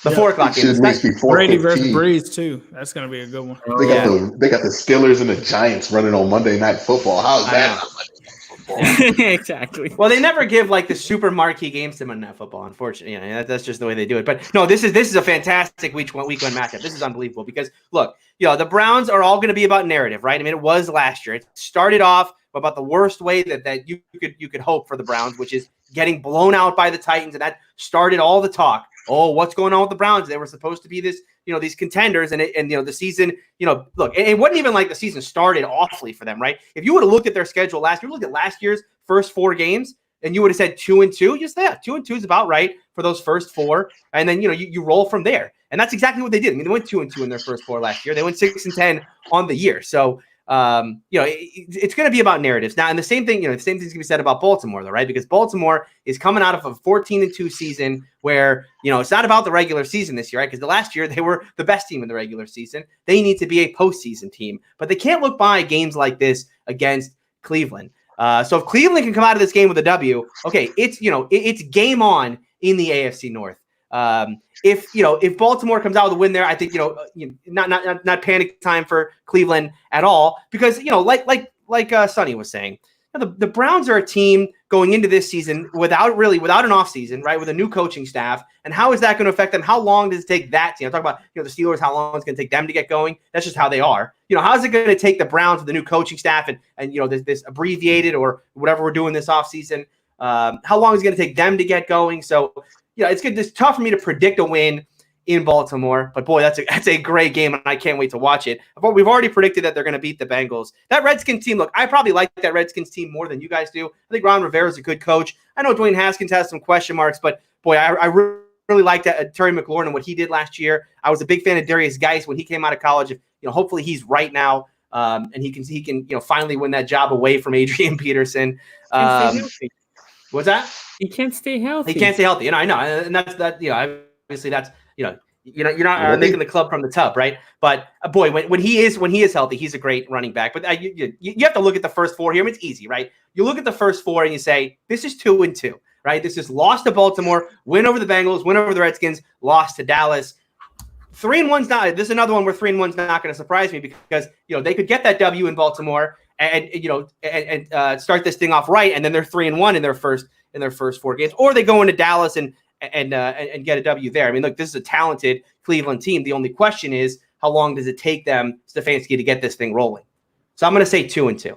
The Yeah. 4 o'clock It game. should at least be Brady versus 4:15. Breeze too. That's gonna be a good one. They got Yeah. they got the Steelers and the Giants running on Monday Night Football. How's I that? know. not Monday Night Football? Exactly. Well, they never give like the super marquee games to Monday Night Football. Unfortunately, that's just the way they do it. But no, this is a fantastic week one matchup. This is unbelievable because look, the Browns are all going to be about narrative, right? I mean, it was last year. It started off about the worst way that you could hope for the Browns, which is getting blown out by the Titans, and that started all the talk. Oh, what's going on with the Browns? They were supposed to be this, these contenders, and the season, look, it wasn't even like the season started awfully for them, right? If you would have looked at their schedule last year, looked at last year's first 4 games, and you would have said 2-2, just that 2-2 is about right for those first 4, and then you roll from there, and that's exactly what they did. I mean, they went 2-2 in their first 4 last year. They went 6-10 on the year, so. It's going to be about narratives now, and the same thing's going to be said about Baltimore, though, right? Because Baltimore is coming out of a 14-2 season where it's not about the regular season this year, right? Because the last year they were the best team in the regular season. They need to be a postseason team, but they can't look by games like this against Cleveland. So if Cleveland can come out of this game with a W, okay, it's game on in the AFC North. If Baltimore comes out with a win there, I think not panic time for Cleveland at all, because like Sonny was saying, the Browns are a team going into this season without an offseason, right, with a new coaching staff, and how is that going to affect them? How long does it take that team? I talk about the Steelers, how long it's going to take them to get going. That's just how they are. How is it going to take the Browns with the new coaching staff and this abbreviated or whatever we're doing this offseason? How long is it going to take them to get going? So it's good. It's tough for me to predict a win in Baltimore, but boy, that's a great game, and I can't wait to watch it. We've already predicted that they're going to beat the Bengals. That Redskins team, look, I probably like that Redskins team more than you guys do. I think Ron Rivera is a good coach. I know Dwayne Haskins has some question marks, but boy, I really liked that Terry McLaurin and what he did last year. I was a big fan of Darius Geis when he came out of college. Hopefully he's right now, and he can finally win that job away from Adrian Peterson. What's that? He can't stay healthy. He can't stay healthy. I know, and that's that. Obviously that's you're not making the club from the tub, right? But boy, when he is healthy, he's a great running back. But you have to look at the first 4 here. I mean, it's easy, right? You look at the first 4 and you say this is 2-2, right? This is lost to Baltimore, win over the Bengals, win over the Redskins, lost to Dallas. 3-1's not. This is another one where 3-1's not going to surprise me because they could get that W in Baltimore and start this thing off right, and then they're 3-1 in their first 4 games, or they go into Dallas and get a W there. I mean, look, this is a talented Cleveland team. The only question is how long does it take them, Stefanski, to get this thing rolling? So I'm going to say 2-2.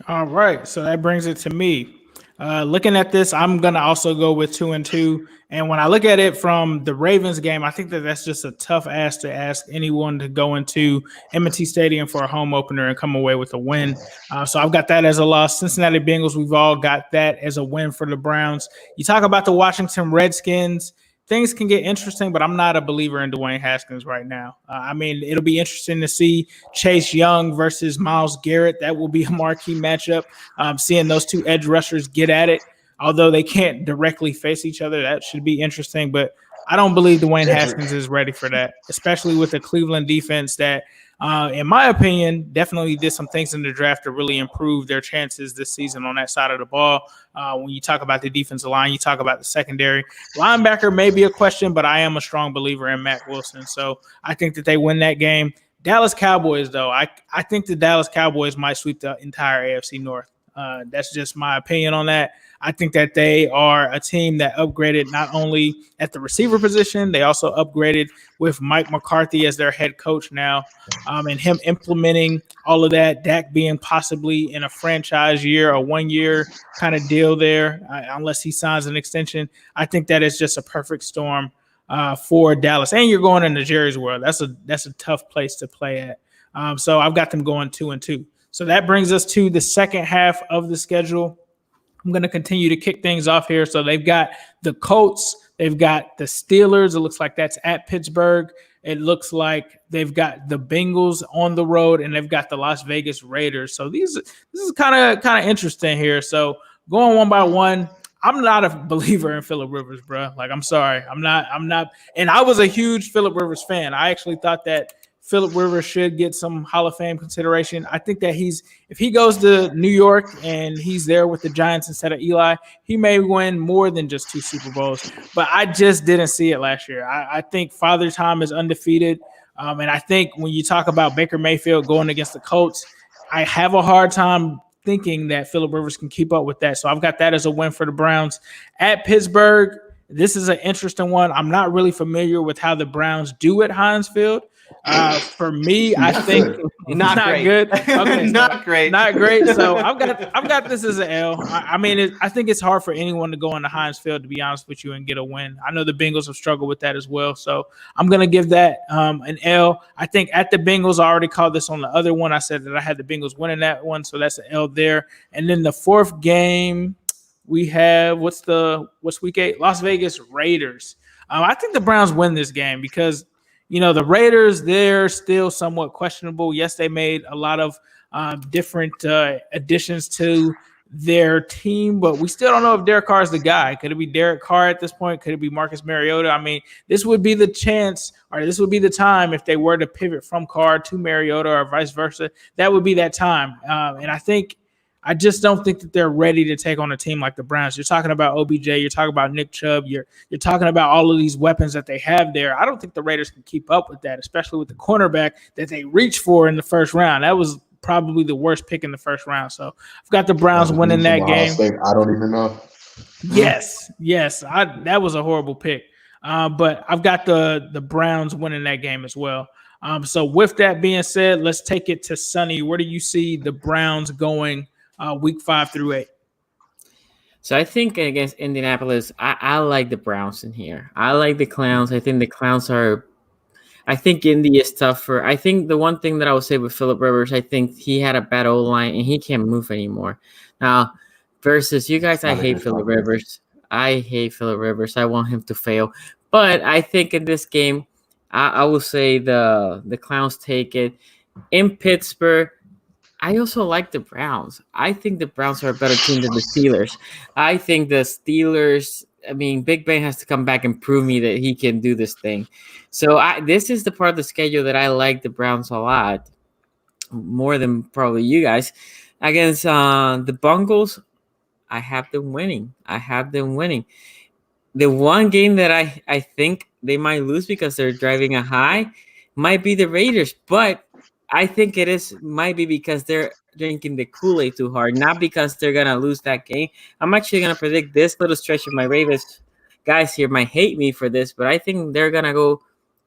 All right, so that brings it to me. Looking at this, I'm going to also go with 2-2. And when I look at it from the Ravens game, I think that's just a tough ask to ask anyone to go into M&T Stadium for a home opener and come away with a win. So I've got that as a loss. Cincinnati Bengals, we've all got that as a win for the Browns. You talk about the Washington Redskins. Things can get interesting, but I'm not a believer in Dwayne Haskins right now. I mean, it'll be interesting to see Chase Young versus Myles Garrett. That will be a marquee matchup. Seeing those 2 edge rushers get at it, although they can't directly face each other, that should be interesting. But I don't believe Dwayne Haskins is ready for that, especially with the Cleveland defense that, in my opinion, definitely did some things in the draft to really improve their chances this season on that side of the ball. When you talk about the defensive line, you talk about the secondary. Linebacker may be a question, but I am a strong believer in Matt Wilson. So I think that they win that game. Dallas Cowboys, though, I think the Dallas Cowboys might sweep the entire AFC North. That's just my opinion on that. I think that they are a team that upgraded not only at the receiver position, they also upgraded with Mike McCarthy as their head coach now, and him implementing all of that, Dak being possibly in a franchise year, a 1-year kind of deal there, unless he signs an extension. I think that is just a perfect storm for Dallas. And you're going into Jerry's world. That's a tough place to play at. So I've got them going 2-2. So that brings us to the second half of the schedule. I'm going to continue to kick things off here. So they've got the Colts. They've got the Steelers. It looks like that's at Pittsburgh. it looks like they've got the Bengals on the road and they've got the Las Vegas Raiders. So this is kind of interesting here. So going one by one, I'm not a believer in Phillip Rivers, bro. Like, I'm sorry. I'm not. And I was a huge Phillip Rivers fan. I actually thought that Phillip Rivers should get some Hall of Fame consideration. I think that if he goes to New York and he's there with the Giants instead of Eli, he may win more than just 2 Super Bowls. But I just didn't see it last year. I think Father Time is undefeated. And I think when you talk about Baker Mayfield going against the Colts, I have a hard time thinking that Phillip Rivers can keep up with that. So I've got that as a win for the Browns. At Pittsburgh, this is an interesting one. I'm not really familiar with how the Browns do at Heinz Field. For me, I think not great. Good. Okay, not great. Not great. So I've got this as an L. I mean, I think it's hard for anyone to go into Heinz Field, to be honest with you, and get a win. I know the Bengals have struggled with that as well. So I'm going to give that an L. I think at the Bengals, I already called this on the other one. I said that I had the Bengals winning that one. So that's an L there. And then the fourth game, we have what's week 8? Las Vegas Raiders. I think the Browns win this game because the Raiders, they're still somewhat questionable. Yes, they made a lot of different additions to their team, but we still don't know if Derek Carr is the guy. Could it be Derek Carr at this point? Could it be Marcus Mariota? I mean, this would be the chance, or this would be the time if they were to pivot from Carr to Mariota or vice versa. That would be that time. And I just don't think that they're ready to take on a team like the Browns. You're talking about OBJ. You're talking about Nick Chubb. You're talking about all of these weapons that they have there. I don't think the Raiders can keep up with that, especially with the cornerback that they reached for in the first round. That was probably the worst pick in the first round. So I've got the Browns winning that game. I don't even know. Yes. That was a horrible pick. But I've got the Browns winning that game as well. So with that being said, let's take it to Sonny. Where do you see the Browns going week 5 through 8? So I think against Indianapolis, I like the Browns in here. I like the Clowns. I think the Clowns I think Indy is tougher. I think the one thing that I would say with Phillip Rivers, I think he had a bad O-line and he can't move anymore. Now, versus you guys, I hate Phillip Rivers. I hate Phillip Rivers. I want him to fail. But I think in this game, I will say the Clowns take it. In Pittsburgh, I also like the Browns. I think the Browns are a better team than the Steelers. I think the Steelers, Big Ben has to come back and prove me that he can do this thing. So this is the part of the schedule that I like the Browns a lot, more than probably you guys. Against the Bengals, I have them winning. The one game that I think they might lose because they're driving a high might be the Raiders, but I think might be because they're drinking the Kool-Aid too hard, not because they're going to lose that game. I'm actually going to predict this little stretch of my Ravens. Guys here might hate me for this, but I think they're going to go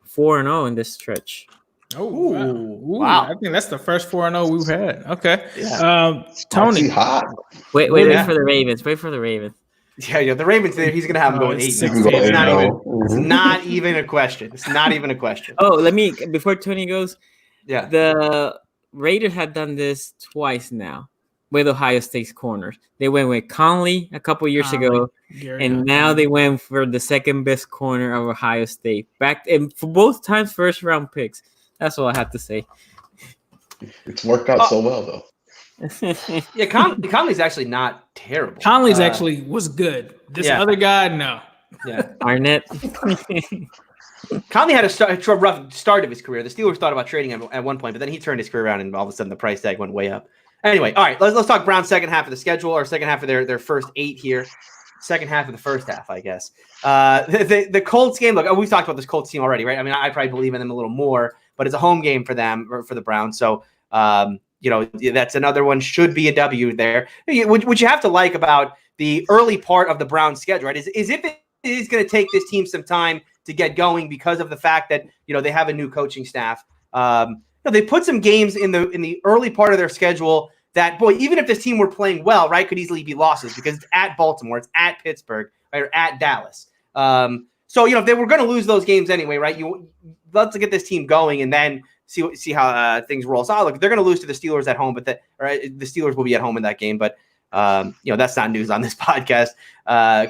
4-0 in this stretch. Oh, wow. I think that's the first 4-0 we've had. Okay. Yeah. Tony. Hot. Wait for the Ravens. Wait for the Ravens. Yeah, the Ravens there, he's going to have them going 8-0. It's not even a question. Oh, before Tony goes, yeah, the Raiders had done this twice now with Ohio State's corners. They went with Conley a couple years ago, and now they went for the second best corner of Ohio State. And for both times, first round picks. That's all I have to say. It's worked out so well, though. Yeah, Conley's actually not terrible. Conley's actually was good. This other guy, no. Yeah, Arnett. Conley had a rough start of his career. The Steelers thought about trading him at one point, but then he turned his career around, and all of a sudden the price tag went way up. Anyway, all right, let's talk Browns' second half of the schedule, or second half of their first 8 here. Second half of the first half, I guess. The Colts game, look, we've talked about this Colts team already, right? I probably believe in them a little more, but it's a home game for them, or for the Browns. So, that's another one. Should be a W there. What you have to like about the early part of the Browns schedule, right, is if it is going to take this team some time to get going because of the fact that they have a new coaching staff. They put some games in the early part of their schedule that, boy, even if this team were playing well, right, could easily be losses because it's at Baltimore, it's at Pittsburgh, right, or at Dallas. So if they were going to lose those games anyway, right, let's get this team going and then see how things roll. So look, they're going to lose to the Steelers at home, but the Steelers will be at home in that game. But that's not news on this podcast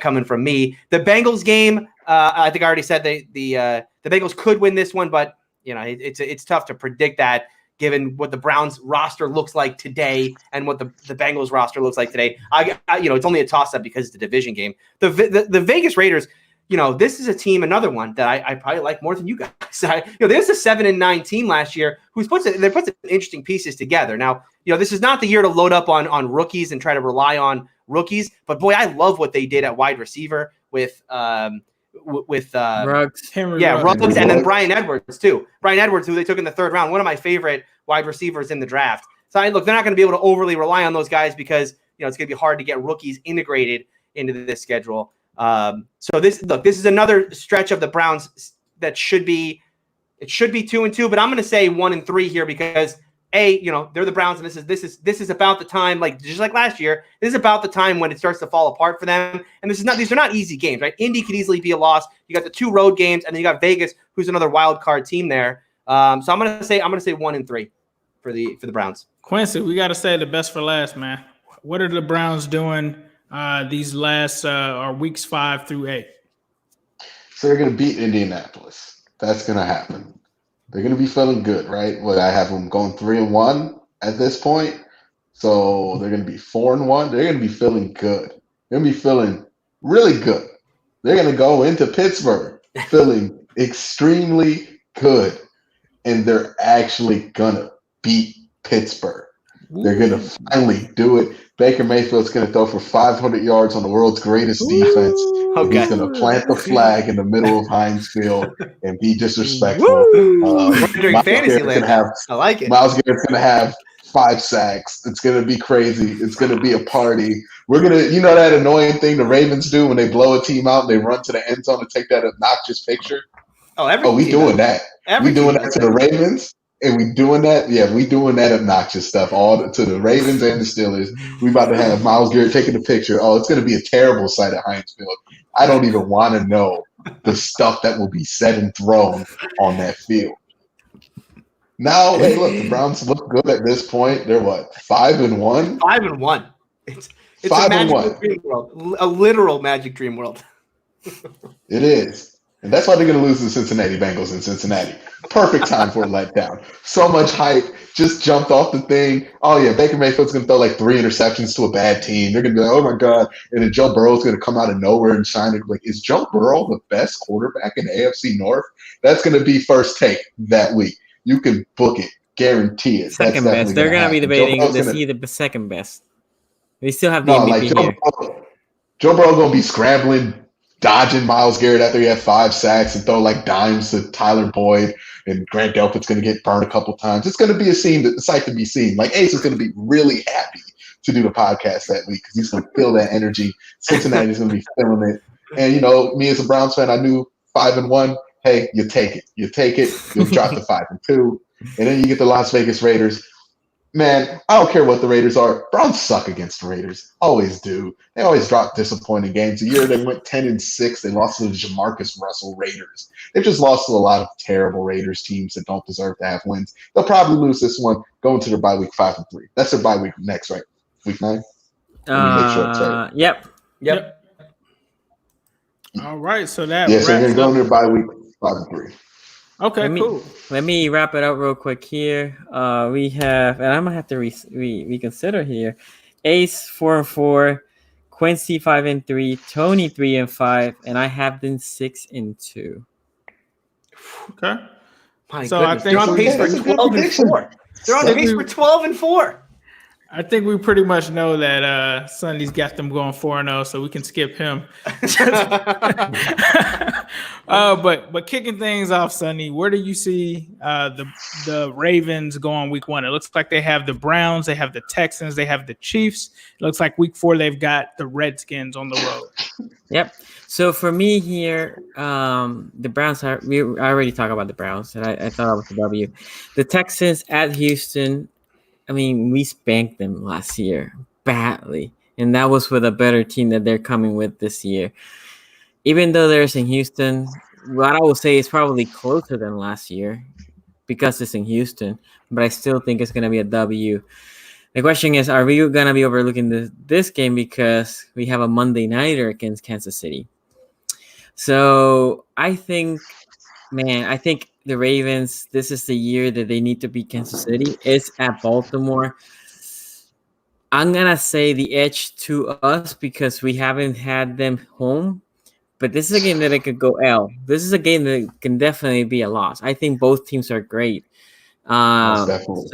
coming from me. The Bengals game, I think I already said the Bengals could win this one, but it's tough to predict that given what the Browns roster looks like today and what the Bengals roster looks like today. It's only a toss up because it's the division game. The Vegas Raiders, this is a team, another one that I probably like more than you guys. There's a 7-9 team last year who puts some interesting pieces together. Now, this is not the year to load up on rookies and try to rely on rookies, but boy, I love what they did at wide receiver with Ruggs. Ruggs, and then Brian Edwards too. Brian Edwards, who they took in the 3rd round, one of my favorite wide receivers in the draft. So look, they're not going to be able to overly rely on those guys because it's going to be hard to get rookies integrated into this schedule. So this is another stretch of the Browns that should be 2-2, but I'm going to say 1-3 here because they're the Browns, and this is about the time, just like last year, this is about the time when it starts to fall apart for them. And these are not easy games, right? Indy could easily be a loss. You got the 2 road games, and then you got Vegas, who's another wild card team there. So I'm gonna say 1-3 for the Browns. Quincy, we got to say the best for last, man. What are the Browns doing these last weeks 5 through 8? So they're going to beat Indianapolis. That's going to happen. They're going to be feeling good, right? Well, I have them going 3-1 at this point. So they're going to be 4-1. They're going to be feeling good. They're going to be feeling really good. They're going to go into Pittsburgh feeling extremely good. And they're actually going to beat Pittsburgh. They're going to finally do it. Baker Mayfield's going to throw for 500 yards on the world's greatest defense. Okay. He's going to plant the flag in the middle of Heinz Field and be disrespectful. During fantasy land, I like it. Myles Garrett's going to have 5 sacks. It's going to be crazy. It's going to be a party. We're going to, that annoying thing the Ravens do when they blow a team out and they run to the end zone to take that obnoxious picture? We doing that. We doing that to the Ravens. And we doing that? Yeah, we doing that obnoxious stuff all to the Ravens and the Steelers. We about to have Myles Garrett taking the picture. Oh, it's going to be a terrible sight at Heinz Field. I don't even want to know the stuff that will be said and thrown on that field. Now, hey, look, the Browns look good at this point. They're what, 5-1? 5-1. It's 5-1. A magic dream world, a literal magic dream world. It is. And that's why they're going to lose to the Cincinnati Bengals in Cincinnati. Perfect time for a letdown. So much hype. Just jumped off the thing. Oh, yeah, Baker Mayfield's going to throw like 3 interceptions to a bad team. They're going to be like, oh, my God. And then Joe Burrow's going to come out of nowhere and shine. Like, is Joe Burrow the best quarterback in the AFC North? That's going to be first take that week. You can book it. Guarantee it. Second best. They're going to be debating to see the second best. They still have the MVP here. Joe Burrow going to be scrambling, dodging Myles Garrett after he had 5 sacks and throw like dimes to Tyler Boyd, and Grant Delpit's going to get burned a couple times. It's going to be a sight to be seen. Like, Ace is going to be really happy to do the podcast that week because he's going to feel that energy. Cincinnati's going to be feeling it. And, me as a Browns fan, I knew 5-1. Hey, you take it. You take it. You'll drop to 5-2. And then you get the Las Vegas Raiders. Man, I don't care what the Raiders are. Browns suck against the Raiders. Always do. They always drop disappointing games. A year they went 10-6. They lost to the Jamarcus Russell Raiders. They've just lost to a lot of terrible Raiders teams that don't deserve to have wins. They'll probably lose this one, go into their bye week 5-3. That's their bye week next, right? Week 9? Let me make sure it's right. Yep. All right, so that so they're going to go into their bye week 5-3. Okay, cool. Let me wrap it up real quick here. We have, and I'm gonna have to reconsider here. Ace 4-4, Quincy 5-3, Tony 3-5, and I have been 6-2. Okay. My so goodness. I think they're on pace for 12-4. They're on pace for 12-4. I think we pretty much know that Sonny's got them going 4-0, so we can skip him. But kicking things off, Sonny, where do you see the Ravens going week 1? It looks like they have the Browns, they have the Texans, they have the Chiefs. It looks like week 4 they've got the Redskins on the road. Yep. So for me here, the Browns I already talked about the Browns, and I thought it was a W. The Texans at Houston. I mean, we spanked them last year badly, and that was with a better team that they're coming with this year. Even though they're in Houston, what I will say is probably closer than last year because it's in Houston, but I still think it's going to be a W. The question is, are we going to be overlooking this game because we have a Monday nighter against Kansas City? So I think, man, I think the Ravens, this is the year that they need to beat Kansas City. It's at Baltimore. I'm going to say the edge to us because we haven't had them home. But this is a game that it could go L. This is a game that can definitely be a loss. I think both teams are great. Most definitely.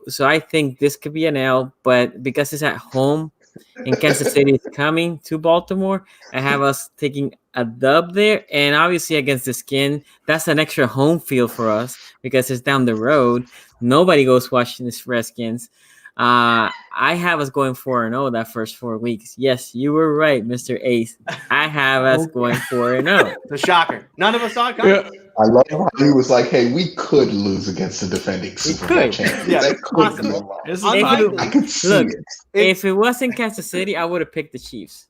So I think this could be an L, but because it's at home and Kansas City is coming to Baltimore, I have us taking a dub there. And obviously against the Skin, that's an extra home field for us because it's down the road. Nobody goes watching the Redskins. I have us going 4-0 that first 4 weeks. Yes, you were right, Mr. Ace. I have us going 4-0. The shocker. None of us saw it coming. Yeah. I love how he was like, "Hey, we could lose against the defending Super Bowl could. champions. Yeah, that could be a possible. loss." It's Unlikely. I could see Look, it. If it wasn't Kansas City, I would have picked the Chiefs.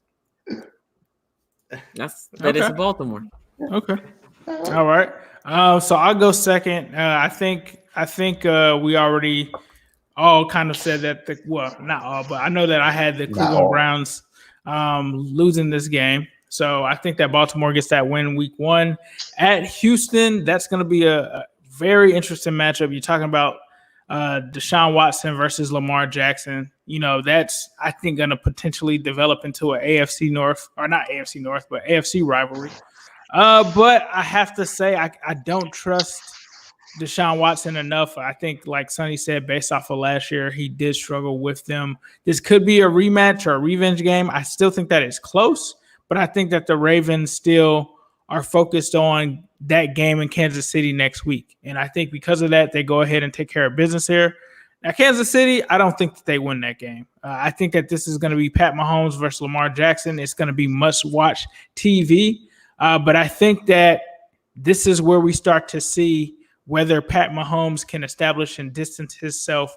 But it's Okay. Baltimore. Okay. All right. So I'll go second. I think we already all kind of said that. Well, not all, but I know that I had the Not Cleveland all. Browns losing this game. So I think that Baltimore gets that win week 1 at Houston. That's going to be a very interesting matchup. You're talking about Deshaun Watson versus Lamar Jackson. You know, that's, I think, going to potentially develop into an AFC North, or not AFC North, but AFC rivalry. But I have to say, I don't trust Deshaun Watson enough. I think, like Sonny said, based off of last year, he did struggle with them. This could be a rematch or a revenge game. I still think that it's close, but I think that the Ravens still are focused on that game in Kansas City next week. And I think because of that, they go ahead and take care of business here. Now, Kansas City, I don't think that they win that game. I think that this is going to be Pat Mahomes versus Lamar Jackson. It's going to be must-watch TV. But I think that this is where we start to see whether Pat Mahomes can establish and distance himself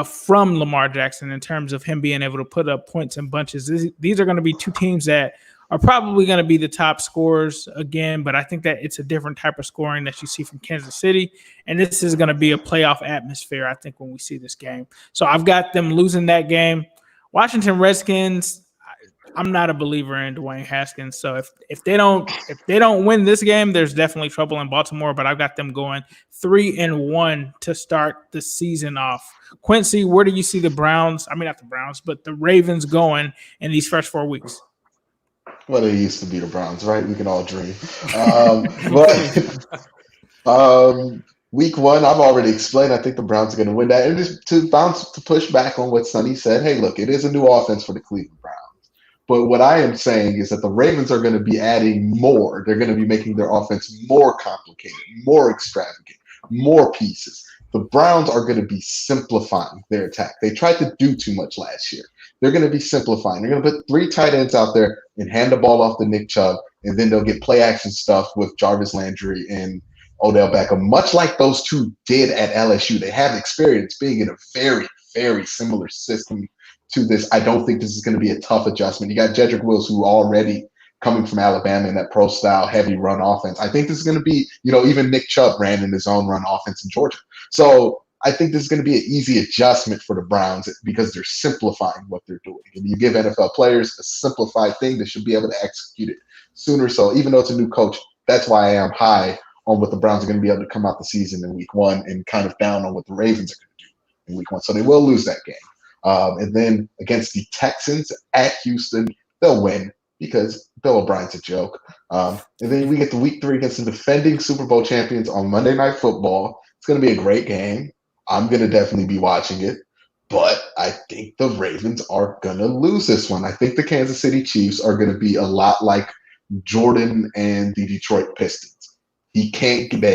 from Lamar Jackson in terms of him being able to put up points in bunches. These are going to be two teams that are probably going to be the top scorers again, but I think that it's a different type of scoring that you see from Kansas City, and this is going to be a playoff atmosphere, I think, when we see this game. So I've got them losing that game. Washington Redskins, I'm not a believer in Dwayne Haskins, so if they don't win this game, there's definitely trouble in Baltimore. But I've got them going 3-1 to start the season off. Quincy, where do you see the Browns? I mean, not the Browns, but the Ravens going in these first 4 weeks? Well, they used to be the Browns, right? We can all dream. Week 1, I've already explained. I think the Browns are going to win that. And just to push back on what Sonny said, hey, look, it is a new offense for the Cleveland Browns. But what I am saying is that the Ravens are going to be adding more. They're going to be making their offense more complicated, more extravagant, more pieces. The Browns are going to be simplifying their attack. They tried to do too much last year. They're going to be simplifying. They're going to put 3 tight ends out there and hand the ball off to Nick Chubb, and then they'll get play action stuff with Jarvis Landry and Odell Beckham, much like those two did at LSU. They have experience being in a very, very similar system to this. I don't think this is going to be a tough adjustment. You got Jedrick Wills, who already coming from Alabama in that pro-style heavy run offense. I think this is going to be, even Nick Chubb ran in his own run offense in Georgia. So I think this is going to be an easy adjustment for the Browns because they're simplifying what they're doing. And you give NFL players a simplified thing, they should be able to execute it sooner. So even though it's a new coach, that's why I am high on what the Browns are going to be able to come out the season in week 1 and kind of down on what the Ravens are going to do in week 1. So they will lose that game. And then against the Texans at Houston, they'll win because Bill O'Brien's a joke. And then we get to week 3 against the defending Super Bowl champions on Monday Night Football. It's going to be a great game. I'm going to definitely be watching it. But I think the Ravens are going to lose this one. I think the Kansas City Chiefs are going to be a lot like Jordan and the Detroit Pistons. I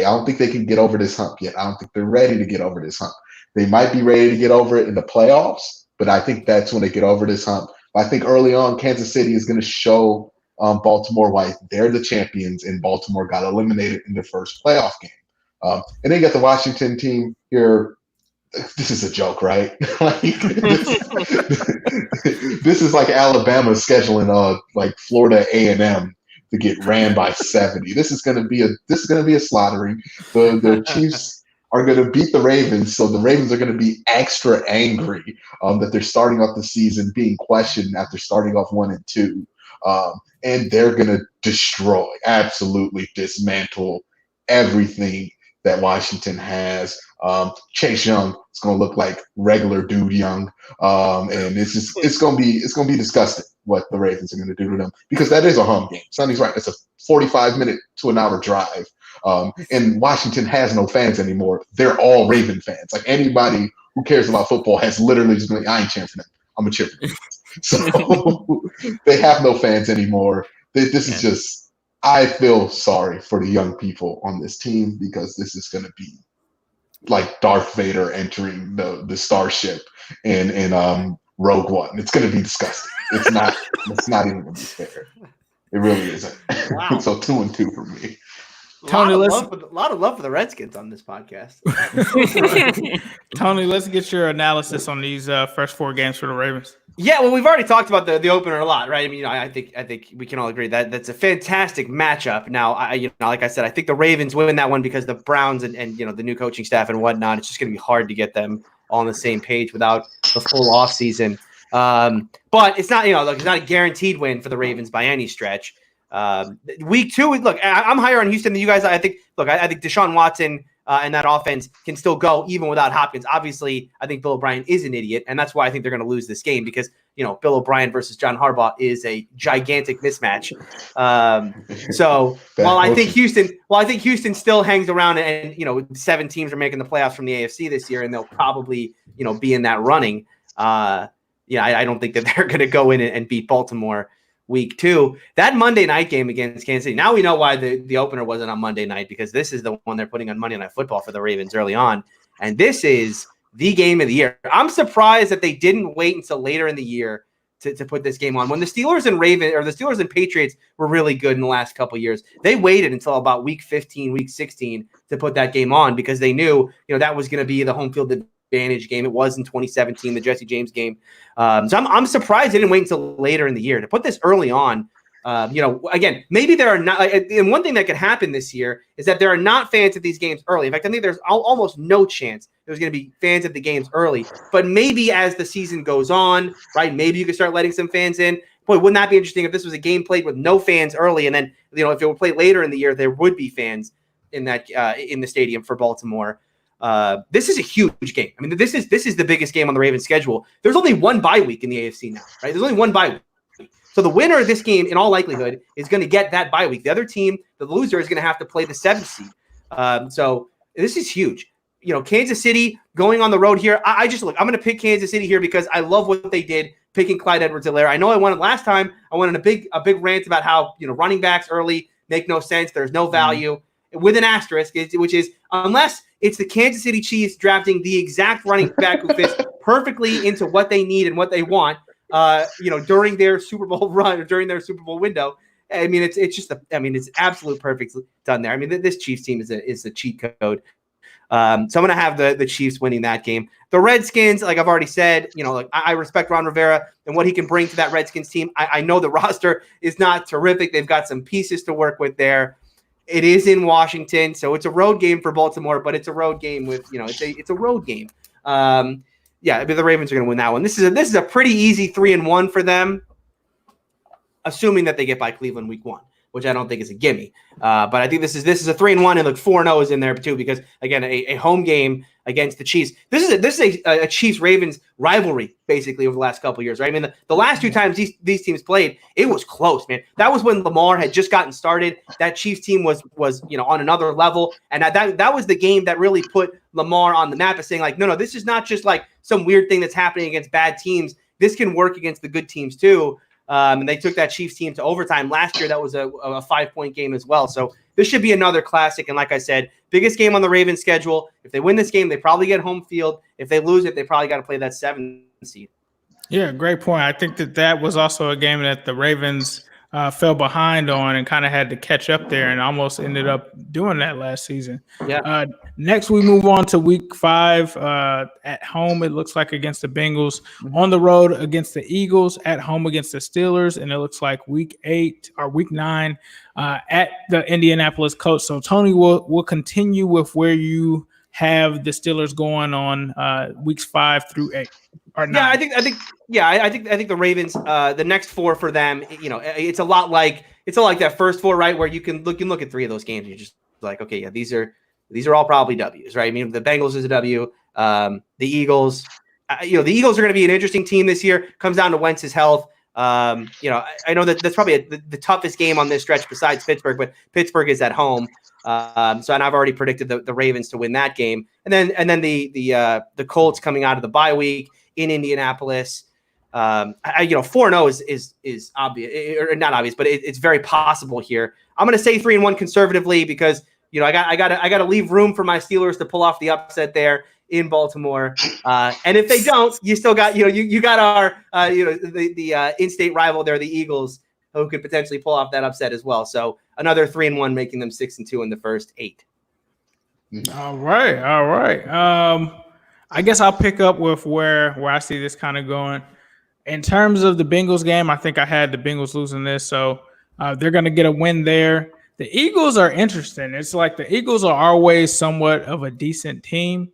don't think they can get over this hump yet. I don't think they're ready to get over this hump. They might be ready to get over it in the playoffs, but I think that's when they get over this hump. I think early on, Kansas City is going to show Baltimore why they're the champions, and Baltimore got eliminated in the first playoff game. And then you got the Washington team here. This is a joke, right? This is like Alabama scheduling like Florida A&M to get ran by 70. This is going to be a slaughtering. The Chiefs are going to beat the Ravens, so the Ravens are going to be extra angry that they're starting off the season being questioned after starting off 1-2. And they're going to absolutely dismantle everything that Washington has. Chase Young is going to look like regular dude Young, and it's going to be disgusting what the Ravens are going to do to them, because that is a home game. Sonny's right; it's a 45-minute to an hour drive, and Washington has no fans anymore. They're all Raven fans. Like, anybody who cares about football has literally just been like, I ain't cheering for them. I'm a cheer for them. So they have no fans anymore. This is just, I feel sorry for the young people on this team, because this is going to be like Darth Vader entering the starship in Rogue One. It's going to be disgusting. It's not even going to be fair. It really isn't. Wow. So 2-2 for me. Tony, a lot of love for the Redskins on this podcast. Tony, let's get your analysis on these first 4 games for the Ravens. Yeah, well, we've already talked about the opener a lot, right? I mean, I think we can all agree that that's a fantastic matchup. Now, like I said, I think the Ravens win that one because the Browns and the new coaching staff and whatnot, it's just going to be hard to get them all on the same page without the full offseason. But it's not, it's not a guaranteed win for the Ravens by any stretch. Week 2, look, I'm higher on Houston than you guys. I think Deshaun Watson and that offense can still go even without Hopkins. Obviously, I think Bill O'Brien is an idiot, and that's why I think they're going to lose this game, because Bill O'Brien versus John Harbaugh is a gigantic mismatch. So while I think Houston still hangs around, and 7 teams are making the playoffs from the AFC this year, and they'll probably be in that running. I don't think that they're going to go in and beat Baltimore week 2. That Monday night game against Kansas City. Now we know why the opener wasn't on Monday night, because this is the one they're putting on Monday Night Football for the Ravens early on. And this is the game of the year. I'm surprised that they didn't wait until later in the year to put this game on. When the Steelers and Patriots were really good in the last couple of years, they waited until about week 15, week 16 to put that game on, because they knew, that was going to be the home field advantage game. It was in 2017, the Jesse James game. So I'm surprised they didn't wait until later in the year to put this early on. Again, maybe there are not. And one thing that could happen this year is that there are not fans at these games early. In fact, I think there's almost no chance there's going to be fans at the games early. But maybe as the season goes on, right? Maybe you can start letting some fans in. Boy, wouldn't that be interesting if this was a game played with no fans early, and then if it were played later in the year, there would be fans in that in the stadium for Baltimore. This is a huge game. I mean, this is the biggest game on the Ravens schedule. There's only one bye week in the AFC now, right? There's only one bye week. So the winner of this game, in all likelihood, is going to get that bye week. The other team, the loser, is going to have to play the 7th seed. So this is huge. Kansas City going on the road here. I'm going to pick Kansas City here because I love what they did picking Clyde Edwards-Helaire. I know I won it last time. I went on a big rant about how running backs early make no sense. There's no value. With an asterisk, which is unless it's the Kansas City Chiefs drafting the exact running back who fits perfectly into what they need and what they want, during their Super Bowl run or during their Super Bowl window. I mean, it's absolute perfect done there. I mean, this Chiefs team is a cheat code. So I'm going to have the Chiefs winning that game. The Redskins, like I've already said, I respect Ron Rivera and what he can bring to that Redskins team. I know the roster is not terrific. They've got some pieces to work with there. It is in Washington, so it's a road game for Baltimore, but it's a road game with, it's a road game. The Ravens are going to win that one. This is a pretty easy 3-1 for them, assuming that they get by Cleveland week 1, which I don't think is a gimme. But I think this is a 3-1, and 4-0 is in there too, because again, a home game against the Chiefs. This is a Chiefs-Ravens rivalry basically over the last couple of years, right? I mean, the last 2 times these teams played, it was close, man. That was when Lamar had just gotten started. That Chiefs team was on another level, and that was the game that really put Lamar on the map of saying like, no, this is not just like some weird thing that's happening against bad teams. This can work against the good teams too. And they took that Chiefs team to overtime last year. That was a 5-point game as well. So this should be another classic. And like I said, biggest game on the Ravens schedule. If they win this game, they probably get home field. If they lose it, they probably got to play that 7th seed. Yeah, great point. I think that was also a game that the Ravens fell behind on and kind of had to catch up there, and almost ended up doing that last season. Yeah. Next, we move on to week 5 at home. It looks like against the Bengals, on the road against the Eagles, at home against the Steelers, and it looks like week 9 at the Indianapolis Colts. So Tony, will continue with where you have the Steelers going on weeks 5 through 8. Or Yeah, not? I think the Ravens, the next four for them, it's a lot like that first four, right? Where you can look at three of those games, and you're just like, okay, yeah, these are all probably W's, right? I mean, the Bengals is a W. The Eagles, the Eagles are going to be an interesting team this year. Comes down to Wentz's health. I know that that's probably the toughest game on this stretch besides Pittsburgh, but Pittsburgh is at home. And I've already predicted the Ravens to win that game, and then the Colts coming out of the bye week in Indianapolis. 4-0 is obvious, or not obvious, but it's very possible here. I'm going to say 3-1 conservatively because I got to leave room for my Steelers to pull off the upset there in Baltimore. And if they don't, you still got you got our the in-state rival there, the Eagles, who could potentially pull off that upset as well. So another 3-1, making them 6-2 in the first 8. All right. I guess I'll pick up with where I see this kind of going. In terms of the Bengals game, I think I had the Bengals losing this, so they're going to get a win there. The Eagles are interesting. It's like the Eagles are always somewhat of a decent team,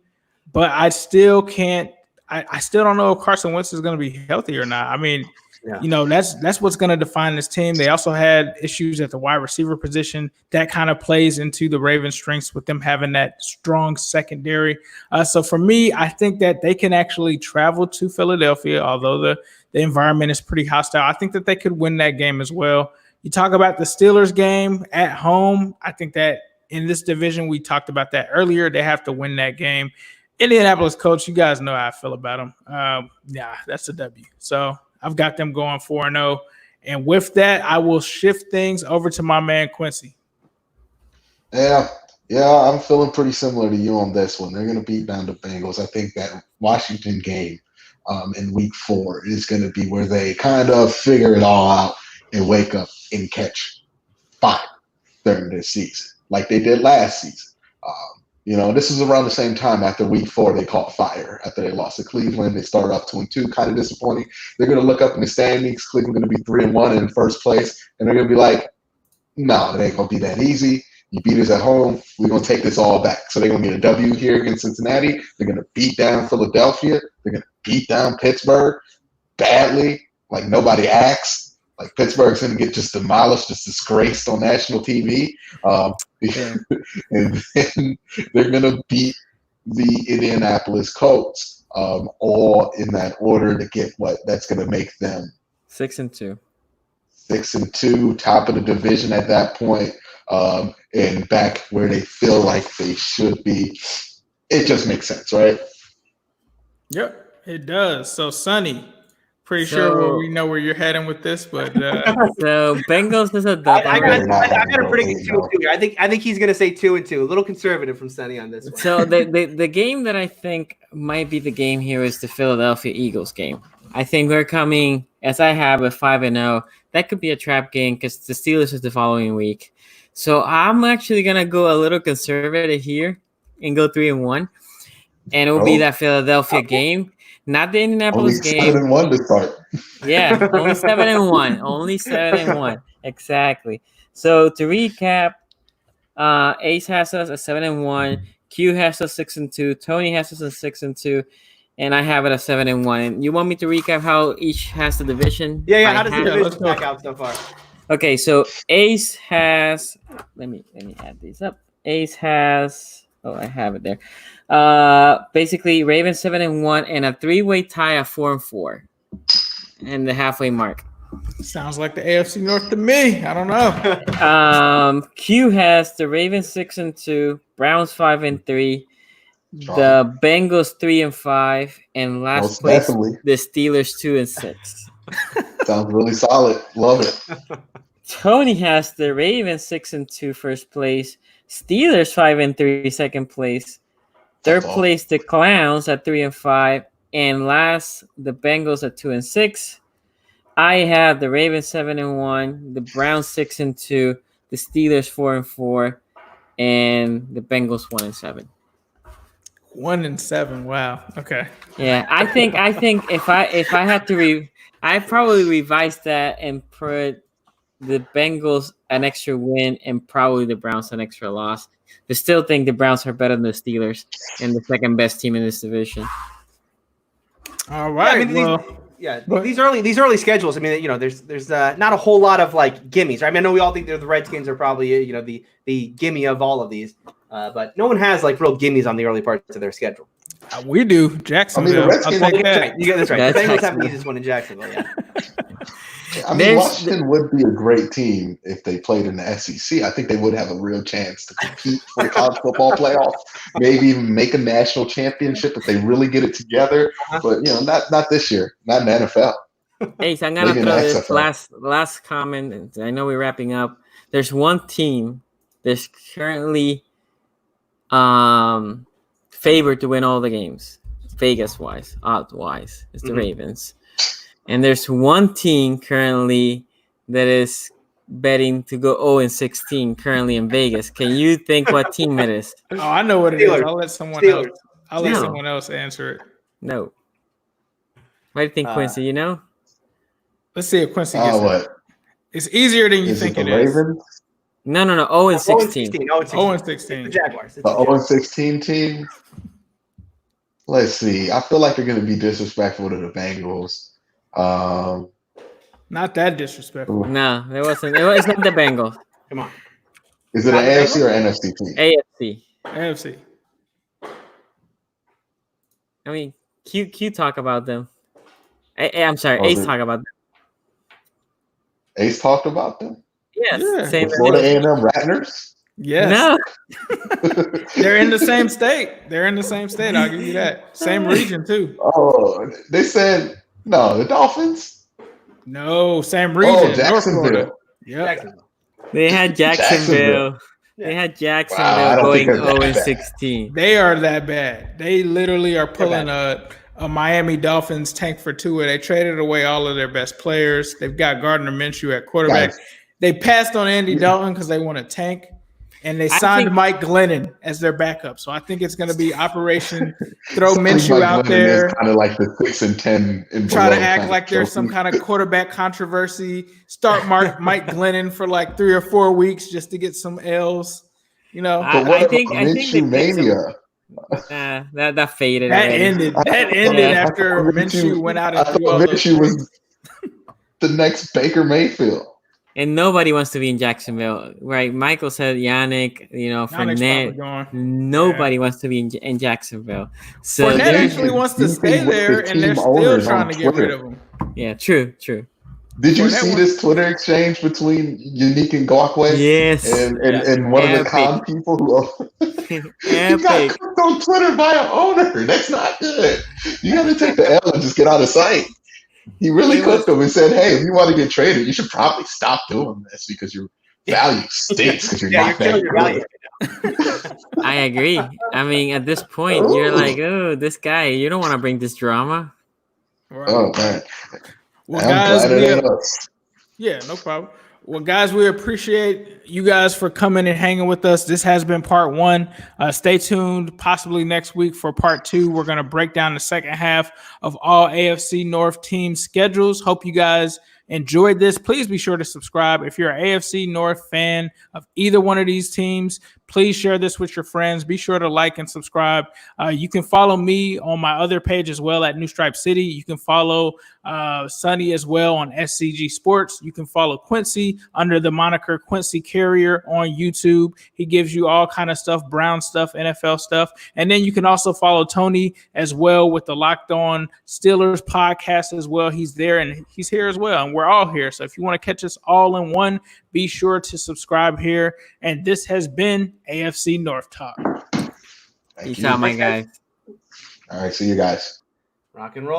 but I still can't. I still don't know if Carson Wentz is going to be healthy or not. I mean, that's what's going to define this team. They also had issues at the wide receiver position. That kind of plays into the Ravens' strengths with them having that strong secondary. So for me, I think that they can actually travel to Philadelphia, although the environment is pretty hostile. I think that they could win that game as well. You talk about the Steelers game at home. I think that in this division, we talked about that earlier. They have to win that game. Indianapolis, coach, you guys know how I feel about them. That's a W. So I've got them going 4-0. And with that, I will shift things over to my man, Quincy. Yeah, I'm feeling pretty similar to you on this one. They're going to beat down the Bengals. I think that Washington game in week 4 is going to be where they kind of figure it all out and wake up and catch fire during this season, like they did last season. This is around the same time after week 4 they caught fire after they lost to Cleveland. They started off 2-2, kind of disappointing. They're going to look up in the standings. Cleveland going to be 3-1 in first place, and they're going to be like, no, it ain't going to be that easy. You beat us at home. We're going to take this all back. So they're going to get a W here against Cincinnati. They're going to beat down Philadelphia. They're going to beat down Pittsburgh badly, like nobody asked. Like Pittsburgh's going to get just demolished, just disgraced on national TV. And then they're going to beat the Indianapolis Colts, all in that order to get what that's going to make them 6-2. 6-2, top of the division at that point, and back where they feel like they should be. It just makes sense, right? Yep, it does. So, Sonny, pretty sure we know where you're heading with this, but so Bengals is a I got to predict 2-2 here. I think he's going to say 2-2. A little conservative from Sonny on this one. So the game that I think might be the game here is the Philadelphia Eagles game. I think we're coming, as I have, a 5-0. That could be a trap game because the Steelers is the following week. So I'm actually gonna go a little conservative here and go 3-1, and it will be that Philadelphia game, not the Indianapolis game. 7-1 to start. Yeah, only 7-1. Only 7-1. Exactly. So to recap, Ace has us at 7-1. Q has us 6-2. Tony has us at 6-2. And I have it at 7-1. And you want me to recap how each has the division? Yeah. How does the division stack out so far? Okay, so Ace has. Let me add these up. Ace has. Oh, I have it there. Basically, Ravens 7-1 and a 3-way tie at 4-4, and the halfway mark. Sounds like the AFC North to me. I don't know. Q has the Ravens 6-2, Browns 5-3. The Bengals 3-5, and last place the Steelers 2-6. Sounds really solid. Love it. Tony has the Ravens 6-2 first place, Steelers 5-3 second place, third place the Clowns at 3-5, and last the Bengals at 2-6. I have the Ravens 7-1, the Browns 6-2, the Steelers 4-4, and the Bengals 1-7. 1-7. Wow. Okay. Yeah, I think if I had to I'd probably revise that and put the Bengals an extra win and probably the Browns an extra loss. I still think the Browns are better than the Steelers and the second best team in this division. All right. These early schedules. I mean, there's not a whole lot of like gimmies. Right? I mean, I know we all think the Redskins are probably the gimme of all of these, but no one has like real gimmies on the early parts of their schedule. We do. Jacksonville. Redskins. That's right. That's right. The Bengals have the Jacksonville. easiest one in Jacksonville. Yeah. I mean, Washington would be a great team if they played in the SEC. I think they would have a real chance to compete for the college football playoff, maybe even make a national championship if they really get it together. But not this year, not in the NFL. Hey, so I'm gonna Maybe throw in the this XFL. last comment. I know we're wrapping up. There's one team that's currently favored to win all the games, Vegas-wise, odds-wise. It's the Ravens. And there's one team currently that is betting to go 0-16 currently in Vegas. Can you think what team it is? Oh, I know what it is. I'll let someone else. I'll let No. someone else answer it. No. What do you think, Quincy? You know? Let's see if Quincy gets it. What? It's easier than you Is think it it the is. Ravens? No. 0-16. 0-16. The Jaguars. The 0-16 team? Let's see. I feel like they're going to be disrespectful to the Bengals. Not that disrespectful. No, it wasn't. It's not the Bengals. Come on. Is it an AFC or NFC team? AFC. AFC. I mean, Q talk about them. I'm sorry, Oh, Ace talk about them. Ace talked about them? Yes. Yeah. Same The Florida A&M Rattlers? Yes. No. They're in the same state. I'll give you that. Same region, too. Oh, they said, no, the Dolphins? No, same region. North Florida. Jacksonville. Yep. Jacksonville. They had Jacksonville. They had Jacksonville going 0-16. They are that bad. They literally are pulling a Miami Dolphins tank for Tua. They traded away all of their best players. They've got Gardner Minshew at quarterback. Guys. They passed on Andy Dalton because they want a tank. And they signed Mike Glennon as their backup. So I think it's going to be Operation Throw Minshew out there. Kind of like the 6-10 and try to act like there's some kind of quarterback controversy. Start Mike Glennon for like 3 or 4 weeks just to get some L's. I think Minshew mania. That faded. That already. ended. That ended after Minshew went out and threw all those. Minshew was the next Baker Mayfield. And nobody wants to be in Jacksonville, right? Michael said Yannick, Fournette. Nobody wants to be in Jacksonville. So Fournette actually wants to stay there, and they're still trying to get rid of him. Yeah, true. Did you see this Twitter exchange between Unique and Ngakwe? Yes. And one of the con people who he got cooked on Twitter by an owner. That's not good. You got to take the L and just get out of sight. He really cooked him and said, hey, if you want to get traded, you should probably stop doing this because your value stinks because you're not that good. I agree. I mean, at this point, you're like, oh, this guy, you don't want to bring this drama. Right. Oh, man. Well, I'm guys, glad it ain't us. Yeah, no problem. Well, guys, we appreciate you guys for coming and hanging with us. This has been part 1. Stay tuned possibly next week for part 2. We're going to break down the second half of all AFC North team schedules. Hope you guys enjoyed this. Please be sure to subscribe. If you're an AFC North fan of either one of these teams, please share this with your friends. Be sure to like and subscribe. You can follow me on my other page as well at New Stripe City. You can follow Sonny as well on SZG Sports. You can follow Quincy under the moniker Quincy Carrier on YouTube. He gives you all kind of stuff, Brown stuff, NFL stuff. And then you can also follow Tony as well with the Locked On Steelers podcast as well. He's there and he's here as well. And we're all here. So if you want to catch us all in one, be sure to subscribe here. And this has been AFC North Talk. Peace out, my guys. All right, see you guys. Rock and roll.